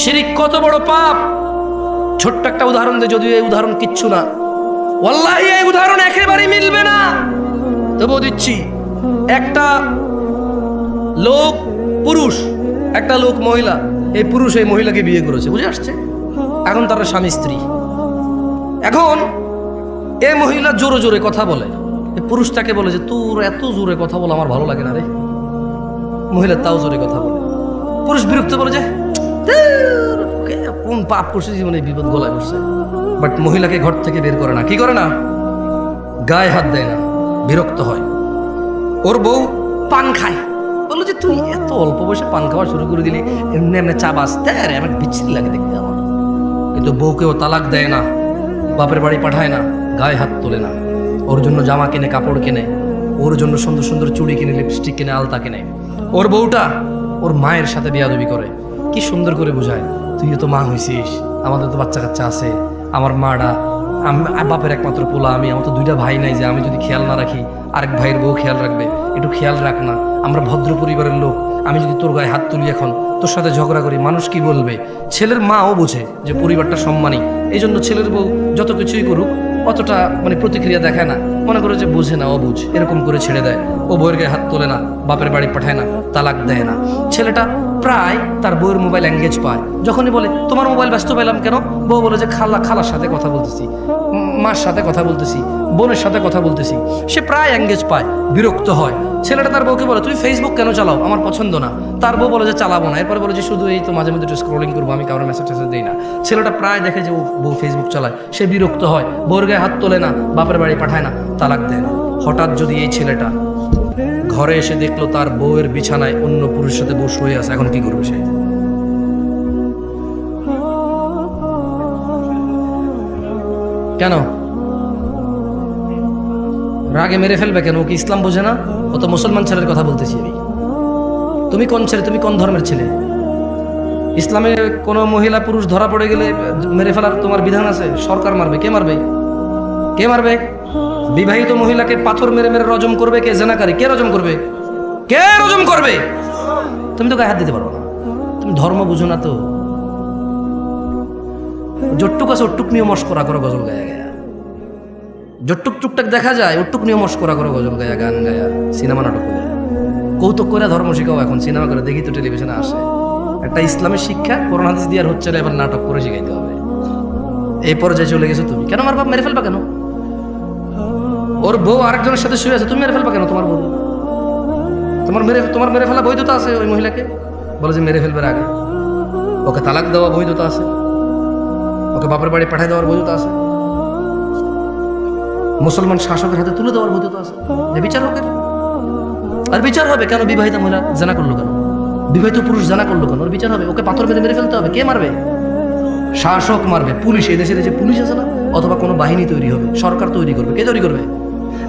S1: শিরক কত বড় পাপ! ছোট্ট একটা উদাহরণ দে, যদিও এই উদাহরণ কিচ্ছু না, ওয়াল্লাহি এই উদাহরণ একেবারেই মিলবে না, তবুও দিচ্ছি। একটা লোক পুরুষ, একটা লোক মহিলা, এই পুরুষ এই মহিলাকে বিয়ে করেছে, বুঝে আসছে? এখন তারা স্বামী স্ত্রী। এখন এই মহিলা জোরে জোরে কথা বলে, এই পুরুষ তাকে বলে যে তোর এত জোরে কথা বলে আমার ভালো লাগে না রে। মহিলা তাও জোরে কথা বলে, পুরুষ বিরক্ত বলে যে কোন পাপ করছে জীবনে, বিপদ গলায় করছে। বাট মহিলাকে ঘর থেকে বের করে না, কি করে না, গায়ে হাত দেয় না, বিরক্ত হয়। ওর বউ পান খায়, বললো যে তুই এত অল্প বয়সে পান খাওয়া শুরু করে দিলি, এমনি এমনি চা বাঁচতে আরে আমার বিচ্ছিরি লাগে দেখতে আমার। কিন্তু বউকেও তালাক দেয় না, বাপের বাড়ি পাঠায় না, গায়ে হাত তোলে না, ওর জন্য জামা কিনে, কাপড় কিনে, ওর জন্য সুন্দর সুন্দর চুড়ি কিনে, লিপস্টিক কিনে, আলতা কিনে। ওর বউটা ওর মায়ের সাথে বিয়াদবি করে, কি সুন্দর করে বোঝায়, তুইও তো মা হয়েছিস, আমাদের তো বাচ্চা কাচ্চা আছে, আমার মাটা বাপের একমাত্র পোলা আমি, আমার তো দুইটা ভাই নাই যে আমি যদি খেয়াল না রাখি আরেক ভাইয়ের বউ খেয়াল রাখবে, একটু খেয়াল রাখ না, আমরা ভদ্র পরিবারের লোক, আমি যদি তোর গায়ে হাত তুলি এখন, তোর সাথে ঝগড়া করি, মানুষ কি বলবে? ছেলের মাও বোঝে যে পরিবারটা সম্মানী, এই জন্য ছেলের বউ যত কিছুই করুক অতটা মানে প্রতিক্রিয়া দেখায় না, মনে করে যে বোঝে না, অবুঝ, এরকম করে ছেড়ে দেয়। ও বউয়ের গায়ে হাত তোলে না, বাপের বাড়ি পাঠায় না, তালাক দেয় না। ছেলেটা প্রায় তার বউয়ের মোবাইল এঙ্গেজ পায়, যখনই বলে তোমার মোবাইল ব্যস্ত পেলাম কেন, বউ বলে যে খালার সাথে কথা বলতেছি, মার সাথে কথা বলতেছি, বোনের সাথে কথা বলতেছি। সে প্রায় এঙ্গেজ পায়, বিরক্ত হয়। ছেলেটা তার বউকে বলে তুমি ফেসবুক কেন চালাও, আমার পছন্দ না। তার বউ বলে যে চালাবো না, এরপরে বলে যে শুধু এই তো মাঝে মধ্যে একটু স্ক্রলিং করবো, আমি কারোর মেসেজ টেসেজ দিই না। ছেলেটা প্রায় দেখে যে ও বউ ফেসবুক চালায়, সে বিরক্ত হয়, বউর গায়ে হাত তোলে না, বাপের বাড়ি পাঠায় না, তালাক দেয় না। হঠাৎ যদি এই ছেলেটা ঘরে এসে দেখলো তার বউয়ের বিছানায় অন্য পুরুষের সাথে বউ শুয়ে আছে, এখন কি করবে সে? কেন রাগে মেরে ফেলবে কেন? ও কি ইসলাম বোঝে না? ও তো মুসলমান ছেলের কথা বলতেছি আমি। তুমি কোন ছেলে, তুমি কোন ধর্মের ছেলে? ইসলামে কোন মহিলা পুরুষ ধরা পড়ে গেলে মেরে ফেলার তোমার বিধান আছে? সরকার মারবে? কে মারবে? কে মারবে? বিবাহিত মহিলাকে পাথর মেরে মেরে রজম করবে কে? জেনাকারী কে রজম করবে? কে রজম করবে? তুমি তো গায়ে হাত দিতে পারো না, তুমি ধর্ম বুঝো না। তো যটুক আছে ওটুক নিয়ে মস্করা করো, গজল গায়া গায়া, যটুক টুকটাক দেখা যায় ওটুক নিয়ে মস্করা করো, গজল গায়া, গান গায়া, সিনেমা নাটক গায়া, কৌতুক করে ধর্ম শিখাও। এখন সিনেমা করে দেখি তো, টেলিভিশনে আসে একটা ইসলামের শিক্ষা, কোরআন হাদিস দিয়ে আর হচ্ছে না, এবার নাটক করে শিখাইতে হবে। এই পর্যায়ে চলে গেছো তুমি। কেন আমার বাপ মেরে ফেলবা কেন? ওর বউ আরেকজনের সাথে শুয়ে আছে, তুমি মেরে ফেলবা কেন তোমার বউ? তোমার মেরে ফেলা বৈধতা আছে ওই মহিলাকে? বলে যে মেরে ফেলবে আগে, ওকে তালাক দেওয়া বৈধতা আছে, ওকে বাপের বাড়ি পাঠিয়ে দেওয়ার বৈধতা আছে, মুসলমান শাসকের হাতে তুলে দেওয়ার বৈধতা আছে, যে বিচার হোক। আর বিচার হবে কেন? বিবাহিত মহিলা জানা করলো কেন? বিবাহিত পুরুষ জানা করলো কেন? ওর বিচার হবে, ওকে পাথর বেঁধে মেরে ফেলতে হবে। কে মারবে? শাসক মারবে, পুলিশ। এই দেশে পুলিশ আছে না, অথবা কোনো বাহিনী তৈরি হবে, সরকার তৈরি করবে। কে তৈরি করবে?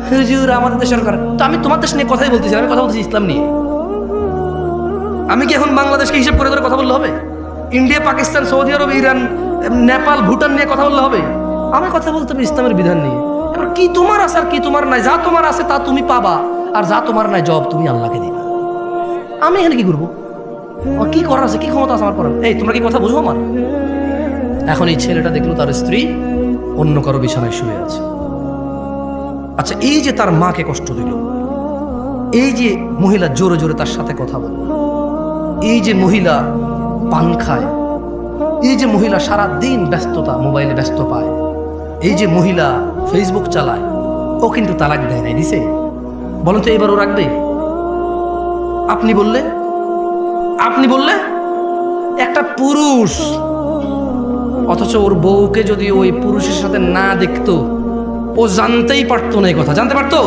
S1: হুজুর আমাদের দেশ সরকার। তো আমি তোমার দেশ নিয়ে কথাই বলতেছি, আমি কথা বলতেছি ইসলাম নিয়ে। আমি কি এখন বাংলাদেশকে হিসেব করে কথা বললে হবে? ইন্ডিয়া, পাকিস্তান, সৌদি আরব, ইরান, নেপাল, ভুটান নিয়ে কথা বললে হবে? আমি কথা বলতে হবে ইসলামের বিধান নিয়ে। এবার কি তোমার আছে আর কি তোমার নাই? যা তোমার আছে তা তুমি পাবা, আর যা তোমার নাই জব তুমি আল্লাহকে দিবা। আমি এখানে কি করবো? আমার কি করার আছে, কি ক্ষমতা আছে আমার করার? এই তোমরা কি কথা বুঝো আমার? এখন এই ছেলেটা দেখলো তার স্ত্রী অন্য কারো বিছানায় শুয়ে আছে। আচ্ছা, এই যে তার মাকে কষ্ট দিল, এই যে মহিলা জোরে জোরে তার সাথে কথা বলে, এই যে মহিলা পান খায়, এই যে মহিলা সারা দিন ব্যস্ততা, মোবাইলে ব্যস্ত পায়, এই যে মহিলা ফেসবুক চালায়, ও কিন্তু তালাক দেয় নাই, দিছে? বলেন তো এবার ও রাখবে? আপনি বললে একটা পুরুষ, অথচ ওর বউকে যদি ওই পুরুষের সাথে না দেখতো, ও জানতেই পারতো না। এই কথা জানতে পারতো?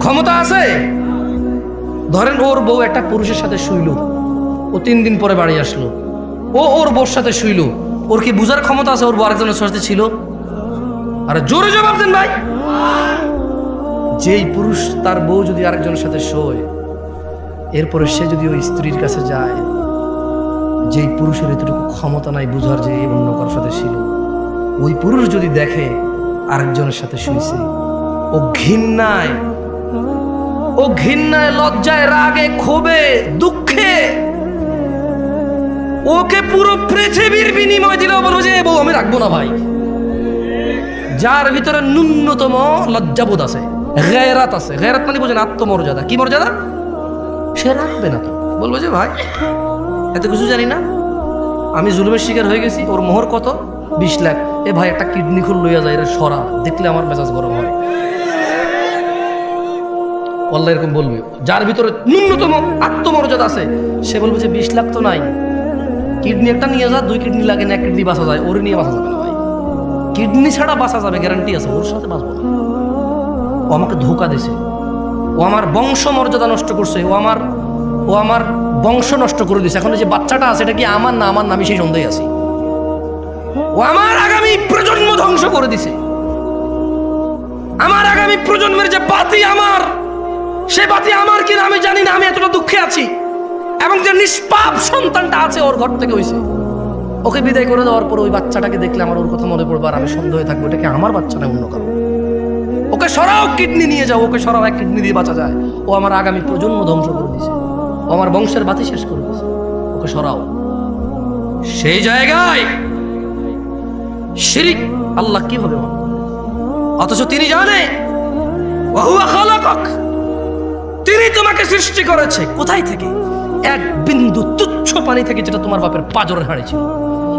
S1: ক্ষমতা আছে? ধরেন ওর বউ একটা পুরুষের সাথে শুইল, ও 3 দিন পরে বাড়ি আসলো, ও ওর বউর সাথে শুইল, ওর কি বুঝার ক্ষমতা আছে ওর বউ আরেকজনের সাথে ছিল? আরে জোরে জবাব দেন ভাই। যেই পুরুষ তার বউ যদি আরেকজনের সাথে শোয়, এরপরে সে যদি ওই স্ত্রীর কাছে যায়, যেই পুরুষের এতটুকু ক্ষমতা নাই বুঝার যে অন্য কারোর সাথে ছিল, ওই পুরুষ যদি দেখে আরেকজনের সাথে শুয়েছে, ও ঘৃণায় লজ্জায় রাগে ক্ষোভে দুঃখে ওকে পুরো পৃথিবীর বিনিময় দিলেও বলবো যে বউ আমি রাখবো না ভাই। যার ভিতরে ন্যূনতম লজ্জাবোধ আছে, গায়রাত আছে, গায়রাত মানে বোঝেন আত্মমর্যাদা, কি মর্যাদা, সে রাখবে না। তো বলবো যে ভাই এত কিছু জানি না, আমি জুলুমের শিকার হয়ে গেছি, ওর মোহর কত 20 লাখ, এ ভাই একটা কিডনি খুল লইয়া যায়, এরা সরা, দেখলে আমার মেজাজ গরম হয়। আল্লাহ এরকম বলবে। যার ভিতরে ন্যূনতম আত্মমর্যাদা আছে সে বলবে যে 20 লাখ তো নাই, কিডনি একটা নিয়ে যা, 2 কিডনি লাগে না, 1 কিডনি বাঁচা যায়, ওর নিয়ে বাঁচা যাবে না ভাই, কিডনি ছাড়া বাঁচা যাবে গ্যারান্টি আছে, ওর সাথে বাঁচবো না। ও আমাকে ধোকা দিছে, ও আমার বংশ মর্যাদা নষ্ট করছে, ও আমার বংশ নষ্ট করে দিছে। এখন যে বাচ্চাটা আছে এটা কি আমার না আমার, আমি সেই সন্দেহে আছি। ও আমার আগামী প্রজন্ম ধ্বংস করে দিছে, আমার আগামী প্রজন্মের যে বাতি আমার, সে বাতি আমার কিনা আমি জানি না, আমি এতটা দুঃখে আছি। এবং যে নিষ্পাপ সন্তানটা আছে ওর ঘর থেকে হইছে, ওকে বিদায় করে দেওয়ার পর ওই বাচ্চাটাকে দেখলে আমার ওর কথা মনে পড়বে, আর আমি সন্দেহে থাকবো এটা কি আমার বাচ্চা না অন্য কারো। ওকে সরাও, কিডনি নিয়ে যাও, ওকে সরাও, 1 কিডনি দিয়ে বাঁচা যায়। ও আমার আগামী প্রজন্ম ধ্বংস করে দিছে, ও আমার বংশের বাতি শেষ করে দিছে, ওকে সরাও। সেই জায়গায় শিরিক আল্লাহ কিভাবে মানবে? অথচ তিনি জানে ওয়াহুয়া খালাকাক, তিনি তোমাকে সৃষ্টি করেছে কোথায় থেকে? এক বিন্দু তুচ্ছ পানি থেকে, যেটা তোমার বাপের পাজরের হাড়ে ছিল,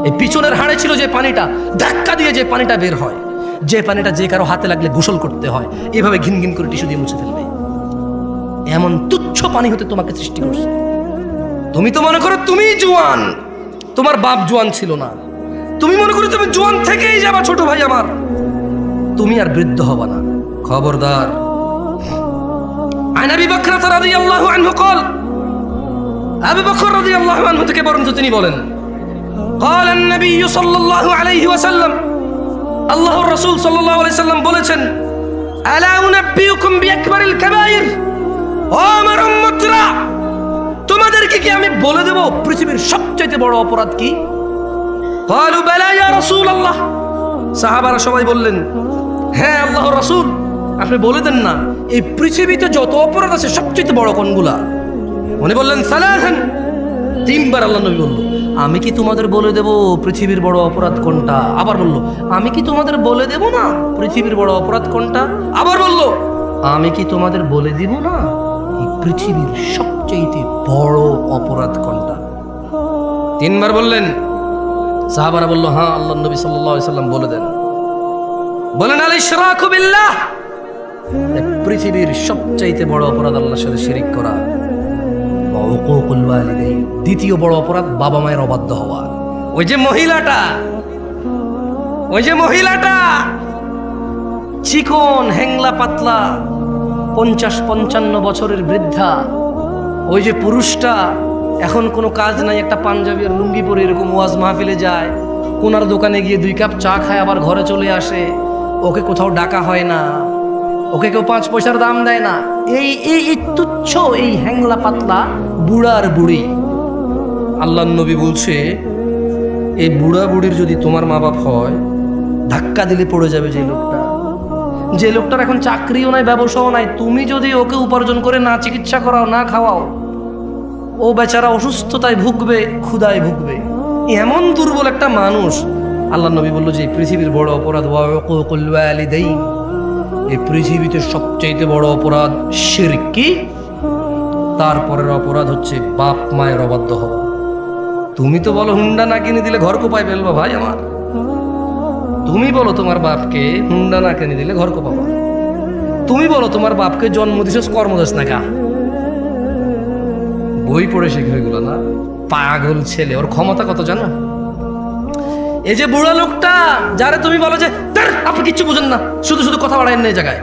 S1: এই পিছনের হাড়ে ছিল যে পানিটা, ধাক্কা দিয়ে যে পানিটা বের হয়, যে পানিটা যে কারো হাতে লাগলে গোসল করতে হয়, এভাবে ঘিন ঘিন করে টিস্যু দিয়ে মুছে ফেলবে, এমন তুচ্ছ পানি হতে তোমাকে সৃষ্টি করছে। তুমি তো মনে করো তুমি জোয়ান, তোমার বাপ জোয়ান ছিল না, তুমি মনে করো তুমি জোয়ান থেকেই যাবা, ছোট ভাই আমার, তুমি আর বৃদ্ধ হবা না, খবরদার। আন আবি বকর রাদিয়াল্লাহু আনহু قال, আবু বকর রাদিয়াল্লাহু আনহু থেকে বর্ণিত তিনি বলেন, قال النبي صلى الله عليه وسلم, আল্লাহর রাসূল সাল্লাল্লাহু আলাইহি সাল্লাম বলেছেন, আলা উনাব্বিউকুম বিআকবারিল কাবাইর, ও আমার উম্মতরা, তোমাদেরকে কি আমি বলে দেব পৃথিবীর সবচেয়ে বড় অপরাধ কি? قالوا بلى يا رسول الله, সাহাবারা সবাই বললেন, হ্যাঁ আল্লাহর রাসূল, আপনি বলে দেন না, এই পৃথিবীতে যত অপরাধ আছে সবচেয়ে বড় কোনগুলা? উনি বললেন সালাসান, 3 বার আল্লাহ নবী বলল, আমি কি তোমাদের বলে দেব পৃথিবীর বড় অপরাধ কোনটা? আবার বলল, আমি কি তোমাদের বলে দেব না পৃথিবীর বড় অপরাধ কোনটা? আবার বলল, আমি কি তোমাদের বলে দিব না এই পৃথিবীর সবচেয়ে বড় অপরাধ কোনটা? 3 বার বললেন। সাহাবারা বলল, হ্যাঁ আল্লাহ নবী সাল্লাল্লাহু আলাইহি সাল্লাম বলে দেন। বলেন, আল ইশরাকু বিল্লাহ, পৃথিবীর সবচাইতে বড় অপরাধ আল্লাহর সাথে শিরিক করা। ওয়া উকুকুল ওয়ালিদাইন, দ্বিতীয় বড় অপরাধ বাবা মায়ের অবাধ্য হওয়া। ওই যে মহিলাটা চিকন হ্যাংলা পাতলা 50-55 বছরের বৃদ্ধা, ওই যে পুরুষটা এখন কোনো কাজ নাই, একটা পাঞ্জাবি আর লুঙ্গি পরে এরকম ওয়াজ মাহফিলে যায়, কোনার দোকানে গিয়ে 2 কাপ চা খায়, আবার ঘরে চলে আসে, ওকে কোথাও ডাকা হয় না, ওকে কেউ 5 পয়সার দাম দেয় না। এই তুচ্ছ এই হ্যাংলা পাতলা বুড়ার বুড়ি, আল্লাহর নবী বলছে, এই বুড়া বুড়ির যদি তোমার মা বাপ হয়, ধাক্কা দিলে পড়ে যাবে যে লোকটার এখন চাকরিও নাই, ব্যবসাও নাই, তুমি যদি ওকে উপার্জন করে না চিকিৎসা করাও, না খাওয়াও, ও বেচারা অসুস্থতায় ভুগবে, ক্ষুধায় ভুগবে। এমন দুর্বল একটা মানুষ, আল্লাহর নবী বলল যে পৃথিবীর বড় অপরাধ ওয়া উকুকুল ওয়ালিদাইন, এই পৃথিবীতে সবচেয়ে বড় অপরাধ শিরক। কি? তারপরের অপরাধ হচ্ছে বাপ মায়ের অবাধ্য হওয়া। তুমি তো বলো হুন্ডা না কিনে দিলে ঘর কোপায় ফেলবা ভাই আমার, তুমি বলো তোমার বাপকে হুন্ডা না কিনে দিলে ঘর কোপাবা, তুমি বলো তোমার বাপকে জন্ম দিছস কর্ম দিস না, কা বই পড়ে শেখে এগুলো না, পাগল ছেলে। ওর ক্ষমতা কত জানো? এই যে বুড়া লোকটা যারে তুমি বলো যে আপনি কিচ্ছু বুঝেন না, শুধু শুধু কথা বাড়ায় না এই জায়গায়,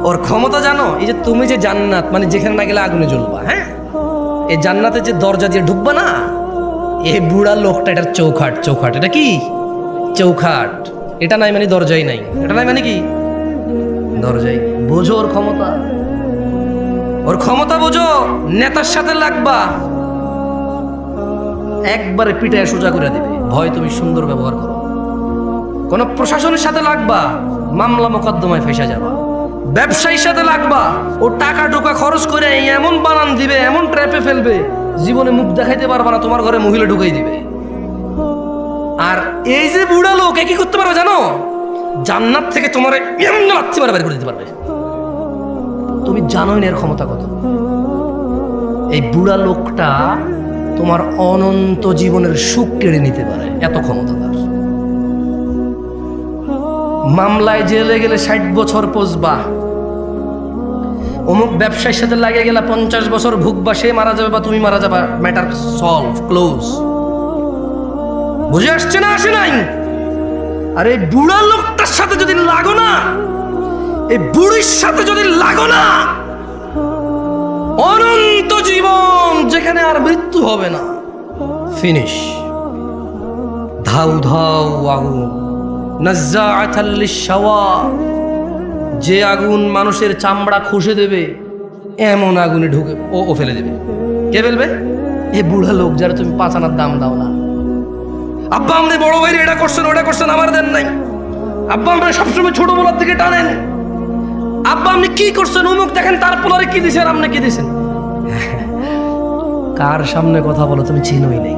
S1: ওর ক্ষমতা জানো? এই যে তুমি যে জান্নাত, মানে যেখানে না গেলে আগুনে জ্বলবা, হ্যাঁ, এই জান্নাতের যে দরজা দিয়ে ঢুকবা না, এই বুড়া লোকটা এটার চৌখাট। এটা কি চৌখাট? এটা নাই মানে দরজাই নাই, এটা নাই মানে কি দরজায়। বোঝো ওর ক্ষমতা, ওর ক্ষমতা বোঝো। নেতার সাথে লাগবা, একবারে পিটায় সোজা করে দিবে। ভয় তুমি সুন্দর ব্যবহার করো। কোন প্রশাসনের সাথে লাগবা, মামলা মোকদ্দমায় ফেসে যাবা। ব্যবসায়ীর সাথে লাগবা, ও টাকা টোকা খরচ করে এমন বানান দিবে, এমন ট্র্যাপে ফেলবে, জীবনে মুখ দেখাইতে পারবা না, তোমার ঘরে মহিলা ঢুকাই দিবে। আর এই যে বুড়া লোক কি করতে পারবে জানো? জান্নাত থেকে তোমার এমন লাথি মারা বের করে দিতে পারবে। তুমি জানোই না এর ক্ষমতা কত। এই বুড়া লোকটা তোমার অনন্ত জীবনের সুখ কেড়ে নিতে পারে, এত ক্ষমতা তার। মামলায় জেলে গেলে 60 বছর পচবা, অমুক ব্যবসায়ীর সাথে লাগে গেলে 50 বছর ভুগবা, সে মারা যাবে বা তুমি মারা যাবা, ম্যাটার সলভ, ক্লোজ। বুঝে আসছে না? আসে নাই? আর এই বুড়া লোকটার সাথে যদি লাগো না, এই বুড়ির সাথে যদি লাগো না, অনন্ত জীবন, যেখানে আর মৃত্যু হবে না, ফিনিশ। ধাউ ধাউ আগুন, নাজ্জাআতাল লিশ-শাওয়া, যে আগুন মানুষের চামড়া খসে দেবে, এমন আগুনে ঢুকে ও ফেলে দেবে। কে ফেলবে? এ বুড়া লোক, যারা তুমি 5 আনার দাম দাও না। আব্বা আমাদের বড় ভাইরে এটা করছেন, ওটা করছেন, আমার দেন নাই। আব্বা আমরা সবসময় ছোট বলার দিকে টানেন। আব্বা আপনি কি করছেন, অমুক দেখেন তার পোলারে কি দিছেন, আপনি কি দিছেন। কার সামনে কথা বলো? তুমি চিনোই নাই।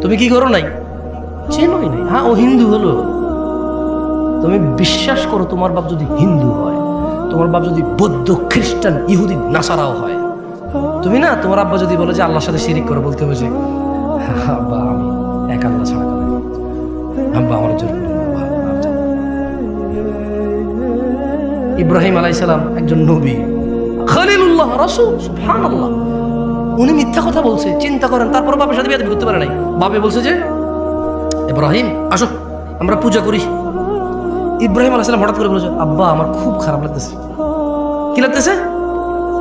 S1: তুমি কি করো নাই? চিনোই নাই। হ্যাঁ, ও হিন্দু হলো, তুমি বিশ্বাস করো তোমার বাপ যদি হিন্দু হয়, তোমার বাপ যদি বৌদ্ধ, খ্রিস্টান, ইহুদি, নাসারাও হয়, তুমি না, তোমার আব্বা যদি বলে যে আল্লাহর সাথে শিরিক করে, বলতে হবে যে আব্বা আমি এক আল্লাহ ছাড়া করে, আব্বা আমার জোর করে। ইব্রাহিম আলাইহিস সালাম একজন নবী, খলিলুল্লাহ, রাসূল, সুবহানাল্লাহ। উনি মিথ্যা কথা বলছে, চিন্তা করেন। তারপর বাপের সাথে বিয়ে করতে পারে নাই। বাপে বলছে যে ইব্রাহিম আসো আমরা পূজা করি। ইব্রাহিম আলাইহিস সালাম হঠাৎ করে বলেছে, আব্বা আমার খুব খারাপ লাগতেছে। কি লাগতেছে?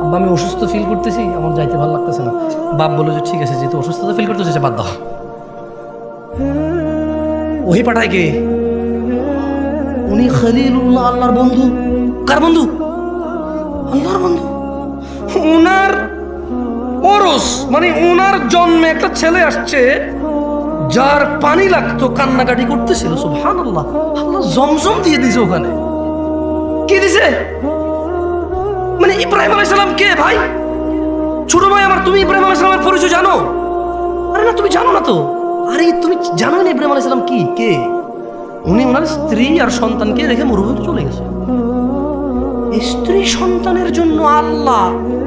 S1: আব্বা আমি অসুস্থ ফিল করতেছি, আমার যাইতে ভালো লাগতেছে না। বাপ বললো যে ঠিক আছে, যেহেতু অসুস্থতা ফিল করতেছে বাদ দাও। ওহি পাঠায় কে? উনি খলিলুল্লাহ, আল্লাহর বন্ধু। কার বন্ধু? আল্লাহর বন্ধু। উনার ওরস মানে উনার জন্মে একটা ছেলে আসছে, যার পানি লাগতো, কান্নাকাটি করতেছিল। সুবহানাল্লাহ, আল্লাহ জমজম দিয়ে দিছে ওখানে। কি দিছে? মানে ইব্রাহিম আলাইহিস সালাম কে ভাই? ছোট ভাই আমার, তুমি ইব্রাহিম আলাইহিস সালামের পরিচয় জানো? আরে না, তুমি জানো না তো। আরে তুমি জানো না ইব্রাহিম আলাইহিস সালাম কি? কে? উনি ওনার স্ত্রী আর সন্তানকে রেখে মরুভূমিতে চলে গেছে। স্ত্রী সন্তানের জন্য আল্লাহ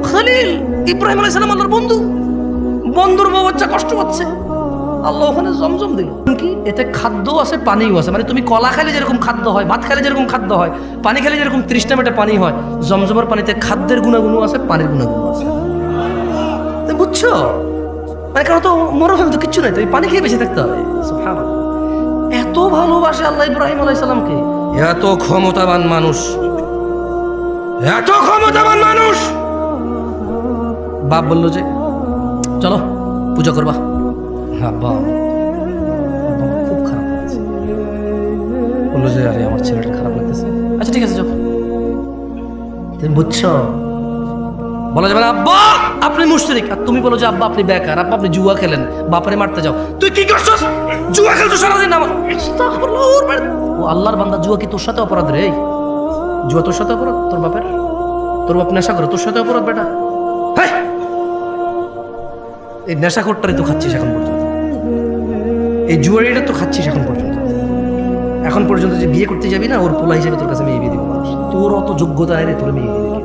S1: খলিল ইব্রাহিম আলাইহিস সালাম আল্লাহর বন্ধু। বন্ধুর বউ বাচ্চা কষ্ট পাচ্ছে, আল্লাহ ওখানে জমজম দিল। কি এতে খাদ্য আছে, পানিও আছে। মানে তুমি কলা খেলে যেরকম খাদ্য হয়, ভাত খেলে যেরকম খাদ্য হয়, পানি খেলে যেরকম 30টা মেটে পানি হয়, জমজমের পানিতে খাদ্যের গুণাগুণ আছে, পানির গুণাগুণ আছে। বুঝছো? মানে কারণ তো মরুভূমি তো কিচ্ছু নাই, তো পানি খেয়ে বেঁচে থাকতে হবে। সুবহানাল্লাহ, এত ভালোবাসে আল্লাহ ইব্রাহিম আলাইহিস সালামকে। এত ক্ষমতাবান মানুষ, এত ক্ষমতাবান মানুষ। বাপ বললো যে চলো পূজা করবা। আব্বা খুব খারাপ লাগছে। বললো যে আরে আমার ছেলেটা খারাপ লাগতেছে। আচ্ছা ঠিক আছে যাও। তুমি বুঝছো? বলা যাবে না আব্বা আপনি মুশরিক, আর তুমি বলো যে আব্বা আপনি বেকার, আব্বা আপনি জুয়া খেলেন, বাপারে মারতে যাও। তুই কি করছস? জুয়া খেলছো সারাদিন। আমার ও আল্লাহর বান্দা, জুয়া কি তোর সাথে অপরাধ রে? জুয়া তোর সাথে অপরাধ? তোর বাপের, তোর বাপ নেশা করে, তোর সাথে অপরাধ বেটা। হ্যাঁ, এই নেশাখোরটারই তো খাচ্ছিস এখন পর্যন্ত, এই জুয়ারিটা তো খাচ্ছিস এখন পর্যন্ত। এখন পর্যন্ত যে বিয়ে করতে যাবি না, ওর পোলা হিসেবে তোর কাছে মেয়ে বিয়ে দিব মানুষ। তোর অত যোগ্যতা রে, তোর মেয়ে বিয়ে দিবে।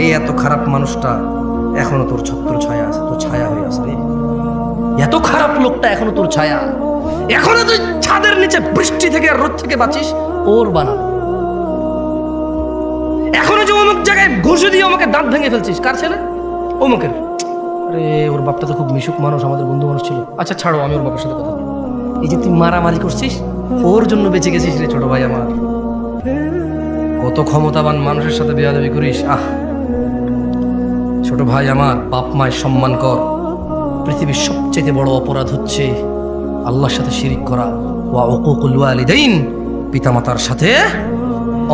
S1: এই এত খারাপ মানুষটা এখনো তোর ছত্র ছায়া আছে, তোর ছায়া হয়ে আছে রে। এত খারাপ লোকটা এখনো তোর ছায়া। এখনো তুই ছাদের নিচে বৃষ্টি থেকে আর রোদ থেকে বাঁচিস, ওর বানা। এখনো যে অমুক জায়গায় ঘুষে দিয়ে আমাকে দাঁত ভেঙে ফেলছিস, কার ছেলে? অমুকের। আরে ওর বাপটা তো খুব মিশুক মানুষ, আমাদের বন্ধু মানুষ ছিল। আচ্ছা ছাড়ো, আমি ওর বাবার সাথে কথা বলবো। এই যে তুই মারামারি করছিস, ওর জন্য বেঁচে গেছিস রে ছোট ভাই আমার। কত ক্ষমতাবান মানুষের সাথে বেয়াদবি করিস। আহ ছোট ভাই আমার, বাপ মায়ের সম্মান কর। পৃথিবীর সবচেয়ে বড় অপরাধ হচ্ছে আল্লাহর সাথে শিরিক করা। ওয়া উকুকুল ওয়ালিদাইন, পিতামাতার সাথে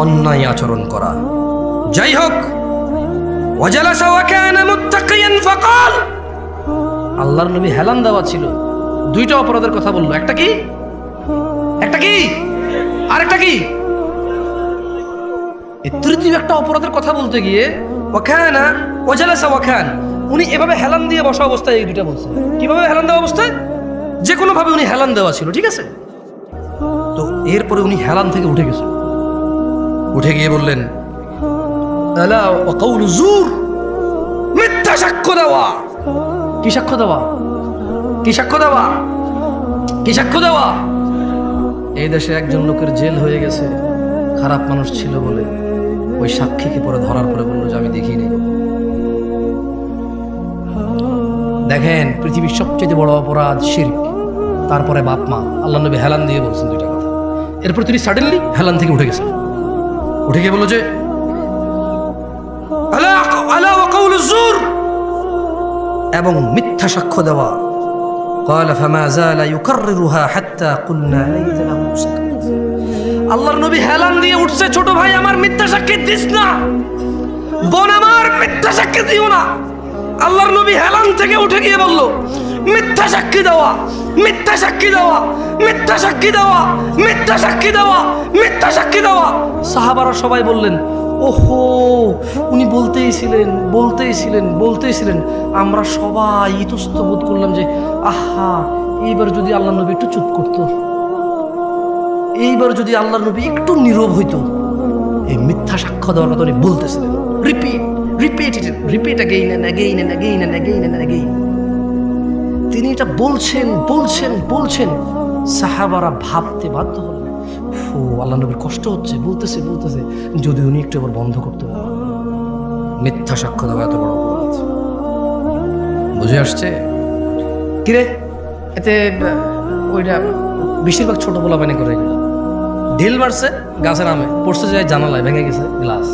S1: অন্যায় আচরণ করা। যাই হোক, ওয়াজালাসা ওয়া কানা মুত্তাকিয়ান ফাকাল, আল্লাহর নবী হেলান দেওয়া ছিল, দুইটা অপরাধের কথা বললো। একটা কি আরেকটা কি? এই তৃতীয় একটা অপরাধের কথা বলতে গিয়ে ওয়াকানা ওয়াজালাসা ওয়াকান, উনি এভাবে হেলান দিয়ে বসা অবস্থায় এই দুইটা বলছে। কিভাবে হেলান দেওয়া অবস্থায়? যে কোনো ভাবে উনি হেলান দেওয়া ছিল, ঠিক আছে? তো এরপরে উনি হেলান থেকে উঠে গেছে, উঠে গিয়ে বললেন আলা ওয়া কাউলু জুর, মিথ্যা সাক্ষ্য দেওয়া। কি সাক্ষ্য দেওয়া? কি সাক্ষ্য দেওয়া? কি সাক্ষ্য দেওয়া? এই দেশে একজন লোকের জেল হয়ে গেছে খারাপ মানুষ ছিল বলে। ওই সাক্ষীকে পরে ধরার পরে বললো যে আমি দেখিনি। দেখেন, পৃথিবীর সবচেয়ে বড় অপরাধ শিরক, তারপরে বাপ মা। আল্লাহ নবী হেলান দিয়ে বলছেন দুইটা কথা। এরপর তিনি সাডেনলি হেলান থেকে উঠে গেছেন, উঠে গিয়ে বললো যে আলা আলা ওয়া কাউলু জুর, এবং মিথ্যা সাক্ষ্য দেওয়া। قال فما زال يكررها حتى قلنا ليت له سكت। আল্লাহর নবী হেলান দিয়ে উঠছে, ছোট ভাই আমার মিথ্যা সাক্ষী দিস না, বোন আমার মিথ্যা সাক্ষী দিও না। আল্লাহর নবী হেলান থেকে উঠে গিয়ে বলল মিথ্যা সাক্ষী দেওয়া, মিথ্যা সাক্ষী দেওয়া, মিথ্যা সাক্ষী দেওয়া, মিথ্যা সাক্ষী দেওয়া, মিথ্যা সাক্ষী দেওয়া। সাহাবারা সবাই বললেন ওহো, উনি বলতেইছিলেন। আমরা সবাই ইতস্ত বোধ করলাম যে আহা, এইবার যদি আল্লাহ নবী একটু চুপ করতো, এইবার যদি আল্লাহ নবী একটু নীরব হইতো। এই মিথ্যা সাক্ষ্য দেওয়ার কথা উনি বলতেছিলেন, রিপিট again. তিনি এটা বলছেন। সাহাবারা ভাবতে বাধ্য হলেন, ও আল্লাহ নবীর কষ্ট হচ্ছে, বলতেছে যদি উনি একটু আবার বন্ধ করতে পারেন। মিথ্যা সাক্ষ্য দেওয়া এত বড় অপরাধ, বুঝে আসছে? কিরে, এতে ওইটা বেশিরভাগ ছোট পোলা বানি করে ঢিল মারছে গাছের আমে, পড়ছে যায় জানালায়, ভেঙে গেছে গ্লাস।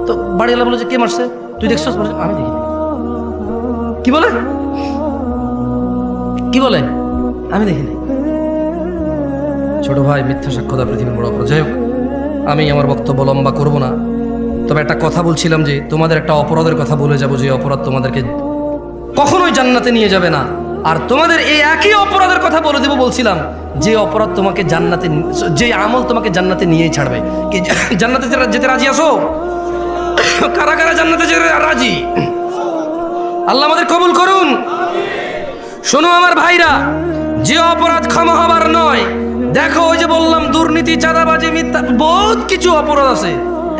S1: তো বাড়িওয়ালা বলে যে কে মারছে, তুই দেখছিস? আমি দেখি। কি বলে আমি দেখিনি। ছোট ভাই, মিথ্যা সাক্ষ্য দেওয়া পৃথিবীর বড় অপরাধ। যাই হোক, আমি আমার বক্তব্য লম্বা করব না, তবে একটা কথা বলছিলাম যে তোমাদের একটা অপরাধের কথা বলে যাব, যে অপরাধ তোমাদেরকে কখনোই জান্নাতে নিয়ে যাবে না। আর তোমাদের এই একই অপরাধের কথা বলে দেব, বলছিলাম যে অপরাধ তোমাকে জান্নাতে, যে আমল তোমাকে জান্নাতে নিয়েই ছাড়বে। কি জান্নাতে যেতে রাজি আছো? কারা কারা জান্নাতে যেতে রাজি? আল্লাহ আমাদের কবুল করুন। শোনো আমার ভাইরা, যে অপরাধ ক্ষমা হবার নয়, দেখো ওই যে বললাম দুর্নীতি, চাঁদাবাজি, মিথ্যা, বহুত কিছু অপরাধ আছে,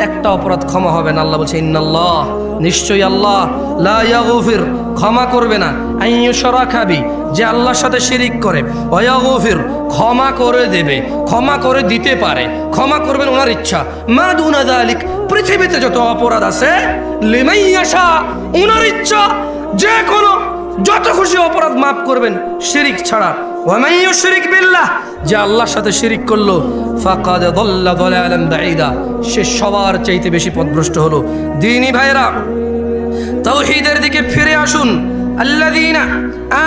S1: একটা অপরাধ ক্ষমা হবে না। আল্লাহ বলছে ইন্নাল্লাহ, নিশ্চয়ই আল্লাহ, লা ইয়াগফির, ক্ষমা করবে না, আইয়ুশরাকা বি, যে আল্লাহর সাথে শিরিক করে, ওয়া ইয়াগফির, ক্ষমা করে দেবে, ক্ষমা করে দিতে পারে, ক্ষমা করবেন ওনার ইচ্ছা, মা দুনা যালিক, পৃথিবীতে যত অপরাধ আছে, লিমান ইয়াশা, ওনার ইচ্ছা, যে কোনো যত খুশি অপরাধ মাফ করবেন, শিরিক ছাড়া। ওয়া মান ইউশরিক বিল্লাহ, যে আল্লাহর সাথে শিরিক করলো, ফাকাদ দাল্লা দালালান বাঈদা, সে সবার চাইতে বেশি পথভ্রষ্ট হলো। দ্বীনি ভাইরা, তাওহীদের দিকে ফিরে আসুন। আল্লাযীনা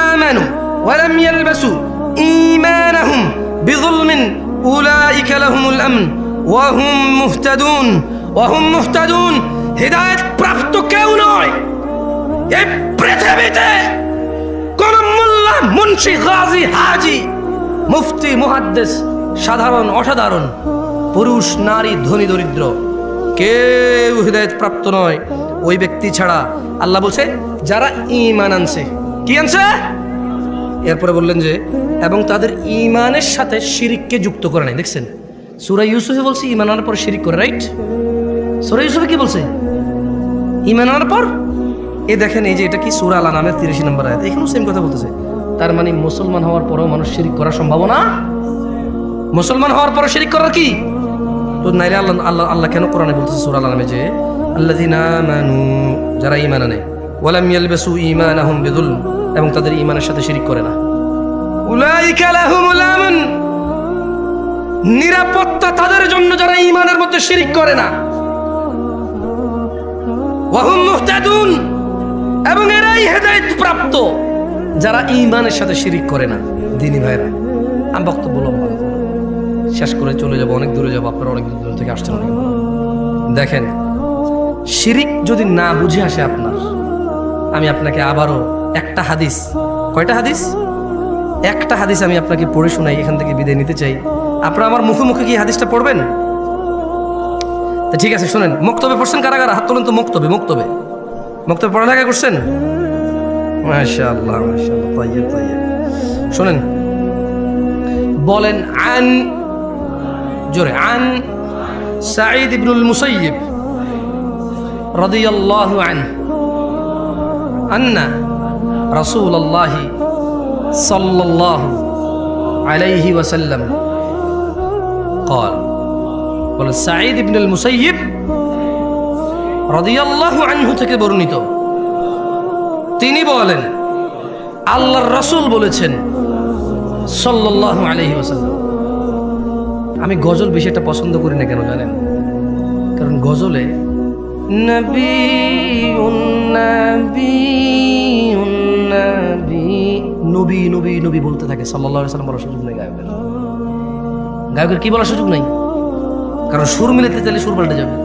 S1: আমানু ওয়া লাম ইয়ালবাসু ঈমানাহুম বিযুলমিন উলাইকা লাহুমুল আমন ওয়া হুম মুহতাদুন। হিদায়াত প্রাপ্ত কেউ নয় এই পৃথিবীতে, কোন মোল্লা, মুন্সি, গাজী, হাজি, মুফতি, মুহাদ্দিস, সাধারণ অসাধারণ, পুরুষ নারী, ধনী দরিদ্র, কেউ হিদায়াত প্রাপ্ত নয় ওই ব্যক্তি ছাড়া। আল্লাহ বলছে যারা ঈমান আনছে। কি আনছে? এরপরে বললেন যে এবং তাদের ঈমানের সাথে শিরিককে যুক্ত করে নাই। দেখছেন, সূরা ইউসুফে বলছে ঈমান আনার পর শিরিক করে, রাইট? সূরা ইউসুফে কি বলছে? ঈমান আনার পর। এ দেখেন, এই যে এটা কি সূরা আল আনামের 83 নম্বর আয়াত, এখানেও সেম কথা বলতেছে। তার মানে মুসলমান হওয়ার পরেও মানুষ শিরিক করার সম্ভাবনা, মুসলমান হওয়ার পরে শিরিক করার কি তো নাইলে আল্লাহ কেন কোরআনে বলতেছে সূরা আল আনামে যে আল্লাযীনা আমানু, যারা ঈমান আনে, ওয়া লাম ইয়ালবাসু ঈমানাহুম বিযুলম, এবং তাদের ঈমানের সাথে শিরিক করে না, উলাইকা লাহুমুল আমন, নিরাপত্তা তাদের জন্য যারা ঈমানের মধ্যে শিরিক করে না, ওয়া হুম মুহতাদুন, এবং এরাই হেদায়েত প্রাপ্ত যারা ঈমানের সাথে শিরিক করে না। দ্বীনি ভাইরা, আমি বক্তব্য লম্বা, শেষ করে চলে যাবো, অনেক দূরে যাবো, আপনারা অনেক দূর থেকে আসছেন অনেক। দেখেন, শিরিক যদি না বুঝে আসে আপনার, আমি আপনাকে আবারও একটা হাদিস, কয়টা হাদিস? একটা হাদিস আমি আপনাকে পড়ে শোনাই, এখান থেকে বিদায় নিতে চাই। আপনারা আমার মুখে মুখে কি হাদিসটা পড়বেন? তো ঠিক আছে, শোনেন। মক্তবে পড়ছেন কারা কারা? হাত তোলেন তো। মক্তবে মক্তবে মক্তবে পড়ালেখা করছেন? মাশাআল্লাহ মাশাআল্লাহ, তাইয়্যিব তাইয়্যিব। শোনেন, বলেন আন, জোরে, আন সাঈদ ইবনুল মুসাইয়িব রাদিয়াল্লাহু আনহু আন্না রাসূলুল্লাহ সাল্লাল্লাহু আলাইহি ওয়াসাল্লাম قال, বলেন সাঈদ ইবনুল মুসাইয়িব রাদিয়াল্লাহু আনহু থেকে বর্ণিত, তিনি বলেন আল্লাহর রাসূল বলেছেন সাল্লাল্লাহু আলাইহি ওয়াসাল্লাম। আমি গজল বেশি একটা পছন্দ করি না, কেন জানেন? কারণ গজলে নবীউন নবীউন নবী, নবী নবী নবী বলতে থাকে, সাল্লাল্লাহু আলাইহি ওয়াসাল্লাম বলার সুযোগ নেই গায়কের। গায়কের কি বলার সুযোগ নাই? কারণ সুর মিলাতে চাইলে সুর পাল্টে যাবে।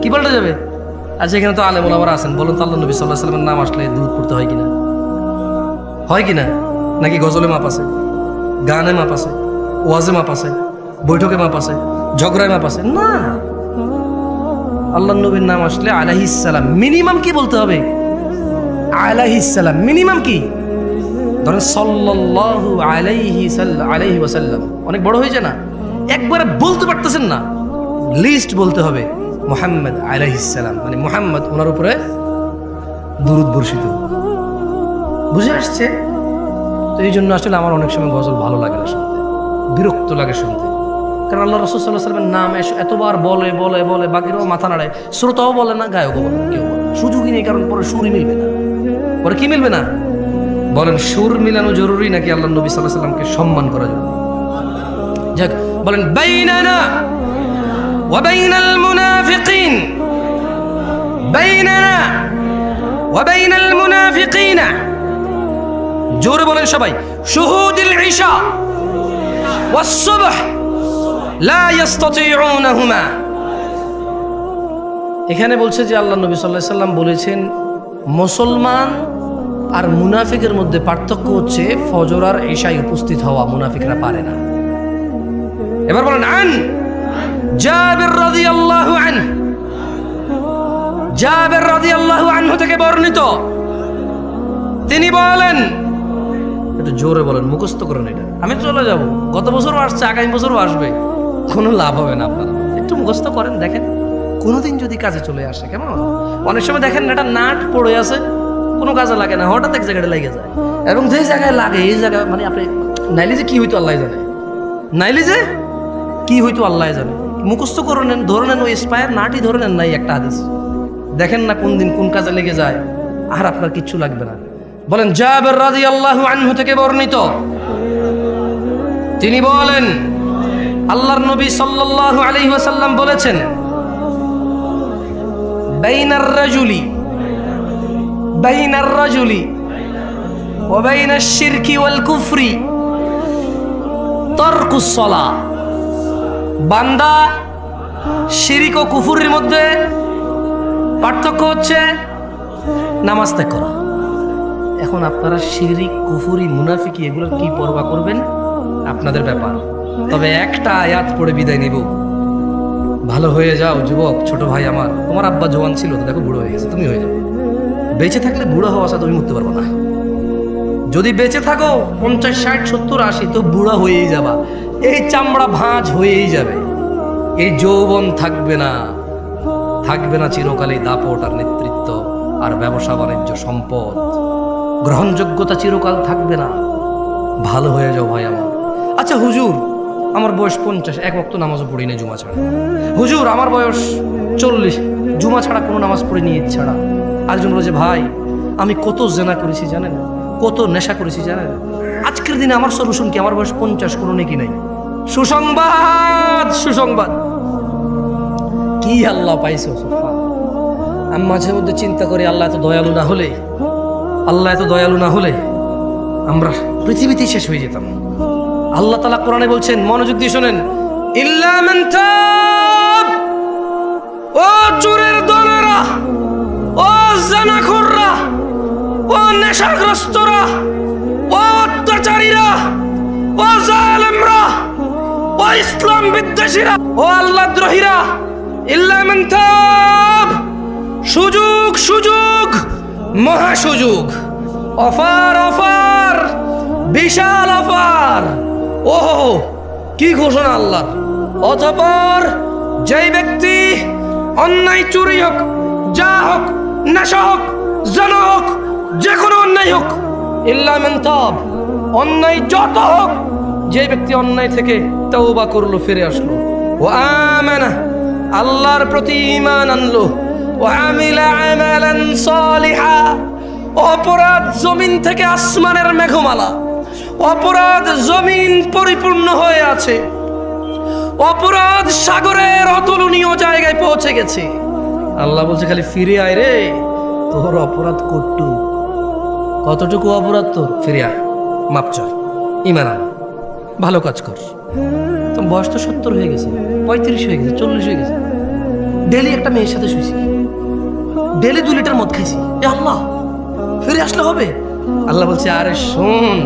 S1: কি পাল্টে যাবে? আচ্ছা, এখানে তো আলেম ওলামারা আছেন, বলুন তো আল্লাহ নবী সাল্লাল্লাহু আলাইহি ওয়াসাল্লামের নাম আসলে দুরূদ পড়তে হয় কিনা? হয় কিনা? নাকি গজলে মাপ আছে, গানে মাপ আছে, ওয়াজে মাপ আছে, বৈঠকে মাপ আছে, ঝগড়ায় মাপ আছে? না, আল্লাহ নবীর নাম আসলে আলাইহিস সালাম, মিনিমাম কি বলতে হবে? আলাইহিস সালাম। মিনিমাম কি? ধরেন সাল্লাল্লাহু আলাইহি ওয়াসাল্লাম, অনেক বড় হয়ে যায় না? একবারে বলতে পারতেছেন না, লিস্ট বলতে হবে মুহাম্মদ আলাইহিস সালাম, মানে মুহাম্মদ, ওনার উপরে দুরূদ বর্ষিত। বুঝে আসছে? তো এই জন্য আসলে আমার অনেক সময় গজল ভালো লাগে না শুনতে, বিরক্ত লাগে শুনতে। কারণ আল্লাহ রাসূল সাল্লাল্লাহু আলাইহি ওয়াসাল্লামের নাম এতবার বলে বলে বলে, বাকিরাও মাথা নাড়ায়, শ্রোতাও বলে না, গায়কও বলে না, কেউ বলে না। সুযোগই নেই, কারণ পরে সুরই মিলবে না। পরে কি মিলবে না? বলেন, সুর মিলানো জরুরি নাকি আল্লাহ নবী সাল্লাল্লাহু আলাইহি ওয়াসাল্লামকে সম্মান করা জরুরি? যাক, বলেন বাইনানা ওয়া বাইনাল মুনাফিকিন, বাইনানা ওয়া বাইনাল মুনাফিকিনা, জোরে বলেন সবাই, শুহুদুল ইশা ওয়াস সুবহ লা ইস্তাতিউনাহুমা। এখানে বলছে যে আল্লাহ নবী সাল্লাল্লাহু আলাইহি ওয়াসাল্লাম বলেছেন, মুসলমান আর মুনাফিকের মধ্যে পার্থক্য হচ্ছে ফজর আর ইশায় উপস্থিত হওয়া, মুনাফিকরা পারে না। এবার বলেন আন জাবির রাদিয়াল্লাহু আনহু, জাবির রাদিয়াল্লাহু আনহু থেকে বর্ণিত, তিনি বলেন, একটু জোরে বলেন, মুখস্থ করেন এটা। আমি চলে যাব, গত বছরও আসছে, আগামী বছরও আসবে, কোনো লাভ হবে না। আপনারা একটু মুখস্থ করেন, দেখেন কোনোদিন যদি কাজে চলে আসে। কেমন? অনেক সময় দেখেন একটা নাট পড়ে আছে, কোনো কাজে লাগে না, হঠাৎ এক জায়গায় লেগে যায়, এবং যে জায়গায় লাগে এই জায়গায়, মানে আপনি নাইলে যে কি হইতো আল্লাহ জানে, নাইলে যে কি হইতো আল্লাহ জানে। মুখস্থ করে নেন, ধরে নেন, ওই স্পায়ার নাটই ধরে নেন নাই একটা হাদিস, দেখেন না কোন দিন কোন কাজে লেগে যায়, আর আপনার কিচ্ছু লাগবে না। বলেন জাবির রাদিয়াল্লাহু আনহু থেকে বর্ণিত, তিনি বলেন আল্লাহর নবী সাল্লাল্লাহু আলাইহি ওয়াসাল্লাম বলেছেন, বাইনার রাজুলি ওয়া বাইনাশ শিরকি ওয়াল কুফরি তারকুস সালাহ। বান্দা শিরক ও কুফরের মধ্যে পার্থক্য হচ্ছে নামাজ ত্যাগ করা। এখন আপনারা শিরিক, কুফরি, মুনাফিকি এগুলোর কি পরোয়া করবেন? আপনাদের ব্যাপার। তবে একটা আয়াত পড়ে বিদায় নিব। ভালো হয়ে যাও যুবক, ছোট ভাই আমার। তোমার আব্বা জওয়ান ছিল, তো দেখো বুড়ো হয়ে গেছে, তুমি হয়ে যাও। বেঁচে থাকলে বুড়ো হওয়া আসা তুমি মরতে পারবো না। যদি বেঁচে থাকো 50, 60, 70, 80, তো বুড়া হয়েই যাবা। এই চামড়া ভাঁজ হয়েই যাবে, এই যৌবন থাকবে না, থাকবে না চিরকালে দাপট আর নেতৃত্ব আর ব্যবসা বাণিজ্য, সম্পদ, গ্রহণযোগ্যতা চিরকাল থাকবে না। ভালো হয়ে যাও ভাই আমার। আচ্ছা হুজুর, আমার বয়স 50, এক ওয়াক্ত নামাজও পড়ি না জুমা ছাড়া। হুজুর, আমার বয়স 40, জুমা ছাড়া কোনো নামাজ পড়িনি, ঈদ ছাড়া। আরেকজন বলে যে ভাই, আমি কত জেনা করেছি জানেন, কত নেশা করেছি জানেন। আজকের দিনে আমার সলিউশন কি? আমার বয়স 50, কোনো নেকি নাই। সুসংবাদ, সুসংবাদ। কি আল্লাহ পাইছো? আমি মাঝে মধ্যে চিন্তা করি, আল্লাহ এত দয়ালু না হলে, আল্লাহ এত দয়ালু না হলে আমরা পৃথিবীতেই শেষ হয়ে যেতাম। আল্লাহ তাআলা কোরআনে বলছেন, মনোযোগ দিয়ে শোনেন, ইল্লা মান তাব। ও চোরের দলেরা, ও জানাখোররা, ও নেশাগ্রস্তরা, ও অত্যাচারীরা, ও জালেমরা, ও ইসলাম বিদ্বেষীরা, ও আল্লাহদ্রোহীরা, ইল্লা মান তাব। সুযোগ, সুযোগ, মহা সুযোগ, অফার, অফার, বিশাল অফার। ওহো, কি ঘোষণা আল্লাহ! অতঃপর যেই ব্যক্তি অন্যায়, চুরি হোক, যা হোক, নেশা হোক, জানা হোক, যে কোনো অন্যায় হোক, ইল্লা মান তাব, অন্যায় যত হোক, যে ব্যক্তি অন্যায় থেকে তওবা করলো, ফিরে আসলো, ও আমানা, আল্লাহর প্রতি ঈমান আনলো, ও আমিলা আমালান সালিহা, অপরাধ জমিন থেকে আসমানের মেঘমালা, অপরাধ জমিন পরিপূর্ণ হয়ে আছে, অপরাধ সাগরের অতুলনীয় জায়গায় পৌঁছে গেছে। আল্লাহ বলছে খালি ফিরে আয় রে, তোর অপরাধ কতটুকু অপরাধ তোর, ফিরে আয়, মাপ চায়, ঈমান আন, ভালো কাজ কর। তো বয়স তো 70 হয়ে গেছে, 35 হয়ে গেছে, 40 হয়ে গেছে, ডেলি একটা মেয়ের সাথে শুয়েছি, ডেলি 2 লিটার মদ খাইছি, এ আল্লাহ, ফিরে আসলে হবে? আল্লাহ বলছে আরে শোন,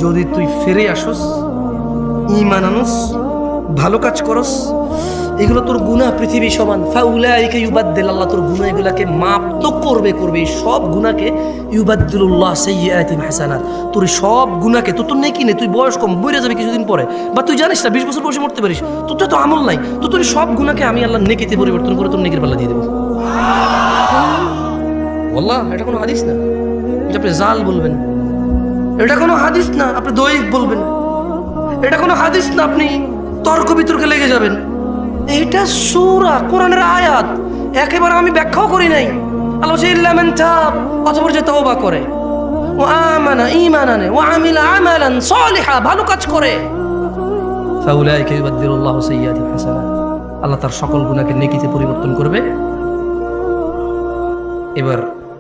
S1: যদি তুই ফিরে আসস, ঈমান আনস, ভালো কাজ করস, এগুলো তোর গুনাহ পৃথিবী সমান, ফাউলাইকা ইউবাদদিল, আল্লাহ তোর গুনাহ এগুলাকে মাপ তো করবে, সব গুনাহকে ইউবাদদিলুল্লাহ সাইয়্যাতিহিম হাসানাত, তোর সব গুনাহকে, তোর নেকি নেই, তুই বয়স কম, মরে যাবে কিছুদিন পরে, বা তুই জানিস না 20 বছর বয়সে মরতে পারিস, তোর তো আমল নাই, তো তোর সব গুনাহকে আমি আল্লাহ নেকিতে পরিবর্তন করে তোর নেকির পাল্লা দিয়ে দেবো। আল্লাহ, এটা কোনো হাদিস না, এটা আপনি জাল বলবেন, এটা কোনো হাদিস না আপনি দৈহিক বলবেন, এটা কোনো হাদিস না আপনি তর্ক বিতর্কে লেগে যাবেন, এটা সূরা কোরআনের আয়াত, একেবারে আমি ব্যাখ্যাও করি নাই। আল্লাহ বলছে ইল্লা মান তাব, অতঃপর যে তওবা করে, ও আমানা, ঈমান আনে, ও আমিলা আমালান সালিহা, ভালো কাজ করে, ফাউলাইকা ইউবাদদিলুল্লাহু সাইয়্যাতিহিম হাসানাত, আল্লাহ তার সকল গুনাহকে নেকিতে পরিবর্তন করবে। এবার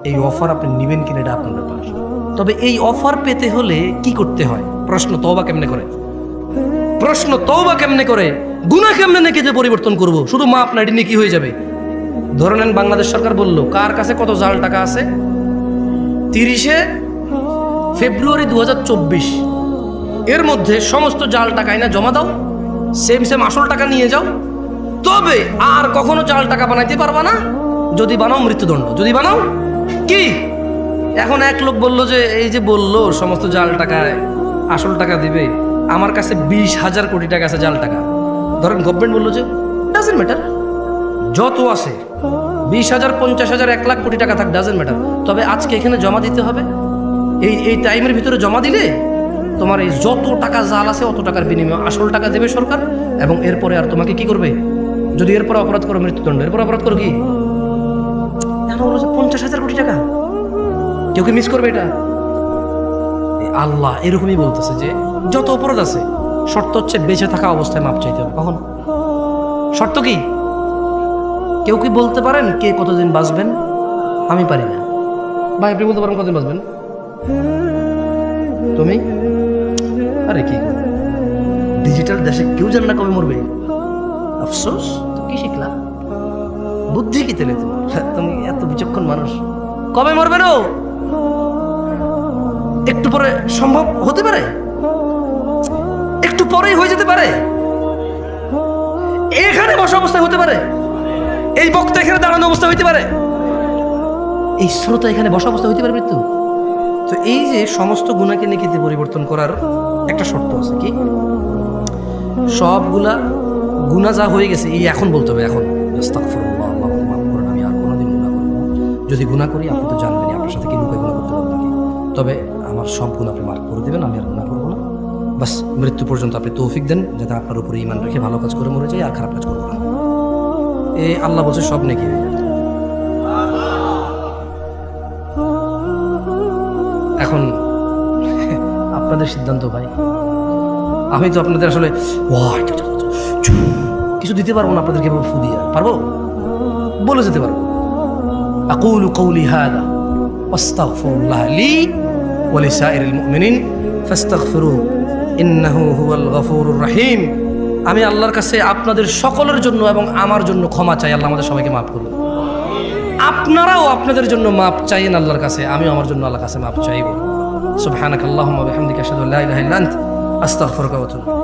S1: এই অফার আপনি নেবেন কিনা এটা আপনার ব্যাপার, তবে এই অফার পেতে হলে কি করতে হয়? প্রশ্ন তওবা কেমনে করে, প্রশ্ন তওবা কেমনে করে, গুনাহ কেমনে নেকিতে পরিবর্তন করব? শুধু মাপ না, এটি নেকি হয়ে যাবে। ধরে নেন বাংলাদেশ সরকার বলল কার কাছে কত জাল টাকা আছে, 30শে ফেব্রুয়ারি 2024 এর মধ্যে সমস্ত জাল টাকা এনে জমা দাও, সেম আসল টাকা নিয়ে যাও, তবে আর কখনো জাল টাকা বানাইতে পারবা না, যদি বানাও মৃত্যুদণ্ড, যদি বানাও কি। এখন এক লোক বলল যে এই যে বললো সমস্ত জাল টাকায় আসল টাকা দিবে, আমার কাছে 20,000 কোটি টাকা আছে জাল টাকা, ধরেন গভর্নমেন্ট বললো যে ডাজেন্ট ম্যাটার, যত আছে 20,000, 50,000, 1 লাখ কোটি টাকা থাক, ডাজেন্ট ম্যাটার, তবে আজকে এখানে জমা দিতে হবে, এই টাইমের ভিতরে জমা দিলে তোমার এই যত টাকা জাল আছে অত টাকার বিনিময়ে আসল টাকা দেবে সরকার, এবং এরপরে আর তোমাকে কি করবে, যদি এরপরে অপরাধ করো মৃত্যুদণ্ড, এরপর অপরাধ করো কি, এখন বলো যে 50,000 কোটি টাকা, কেউ কি মিস করবে এটা? আল্লাহ এরকমই বলতেছে যে যত অপরাধ আছে শর্ত হচ্ছে বেঁচে থাকা অবস্থায় মাপ চাইতে হবে। কখন? শর্ত কি? কেউ কি বলতে পারেন কে কতদিন বাঁচবেন? আমি পারি না। ভাই আপনি বলতে পারেন কতদিন বাঁচবেন? তুমি? আরে কি ডিজিটাল দেশে কেউ জানে না কবে মরবে, আফসোস। তো কি শিখলা? বুদ্ধি কি তেলে তুমি এত বিচক্ষণ মানুষ, কবে মরবে না একটু পরে সম্ভব হতে পারে, একটু পরেই হয়ে যেতে পারে, এখানে বসা অবস্থায় হতে পারে, এই বক্তা এখানে দাঁড়ানো অবস্থা হইতে পারে, এই শ্রোতা এখানে বসা অবস্থা হইতে পারে মৃত্যু। তো এই যে সমস্ত গুণাকে নেকিতে পরিবর্তন করার একটা শর্ত আছে, কি? সবগুলা গুনাহ যা হয়ে গেছে এই এখন বলতে হবে, এখন আস্তাগফিরুল্লাহ, আল্লাহ মাফ করুন, আমি আর কোনোদিন গুনাহ করব না। যদি গুনাহ করি আপনি তো জানবেনই, আপনার সাথে কি লুকায় গুনাহ করতে পারবো নাকি, তবে আমার সব গুনাহ আপনি মাফ করে দেবেন, আমি আর গুনাহ করবো না। বাস মৃত্যু পর্যন্ত আপনি তৌফিক দেন যাতে আপনার উপরে ঈমান রেখে ভালো কাজ করে মরে যাই, আর খারাপ কাজ করবো না। এই আল্লাহ বলছে সব নেকি হয়ে যাবে। এখন আপনাদের সিদ্ধান্ত ভাই, আমি তো আপনাদের আসলে কিছু দিতে পারবো না, আপনাদেরকে ফু দিয়ে পারবো, বলে যেতে পারবো। আকুলু কওলি হাযা ওয়াস্তাগফিরুল্লাহ লি ওয়া লিসাইরিল মুমিনিন ফাস্তাগফিরুহু ইন্নাহু হুয়াল গফুরুর রহিম। আমি আল্লাহর কাছে আপনাদের সকলের জন্য এবং আমার জন্য ক্ষমা চাই, আল্লাহ আমাদের সবাইকে মাফ করুন। আপনারাও আপনাদের জন্য মাপ চাইেন আল্লাহর কাছে, আমিও আমার জন্য আল্লাহর কাছে মাপ চাইব। সুবহানাকাল্লাহুম্মা ওয়া বিহামদিকা আশহাদু আল্লা ইলাহা ইল্লা আনতা আস্তাগফিরুকা ওয়া আতুবু ইলাইক।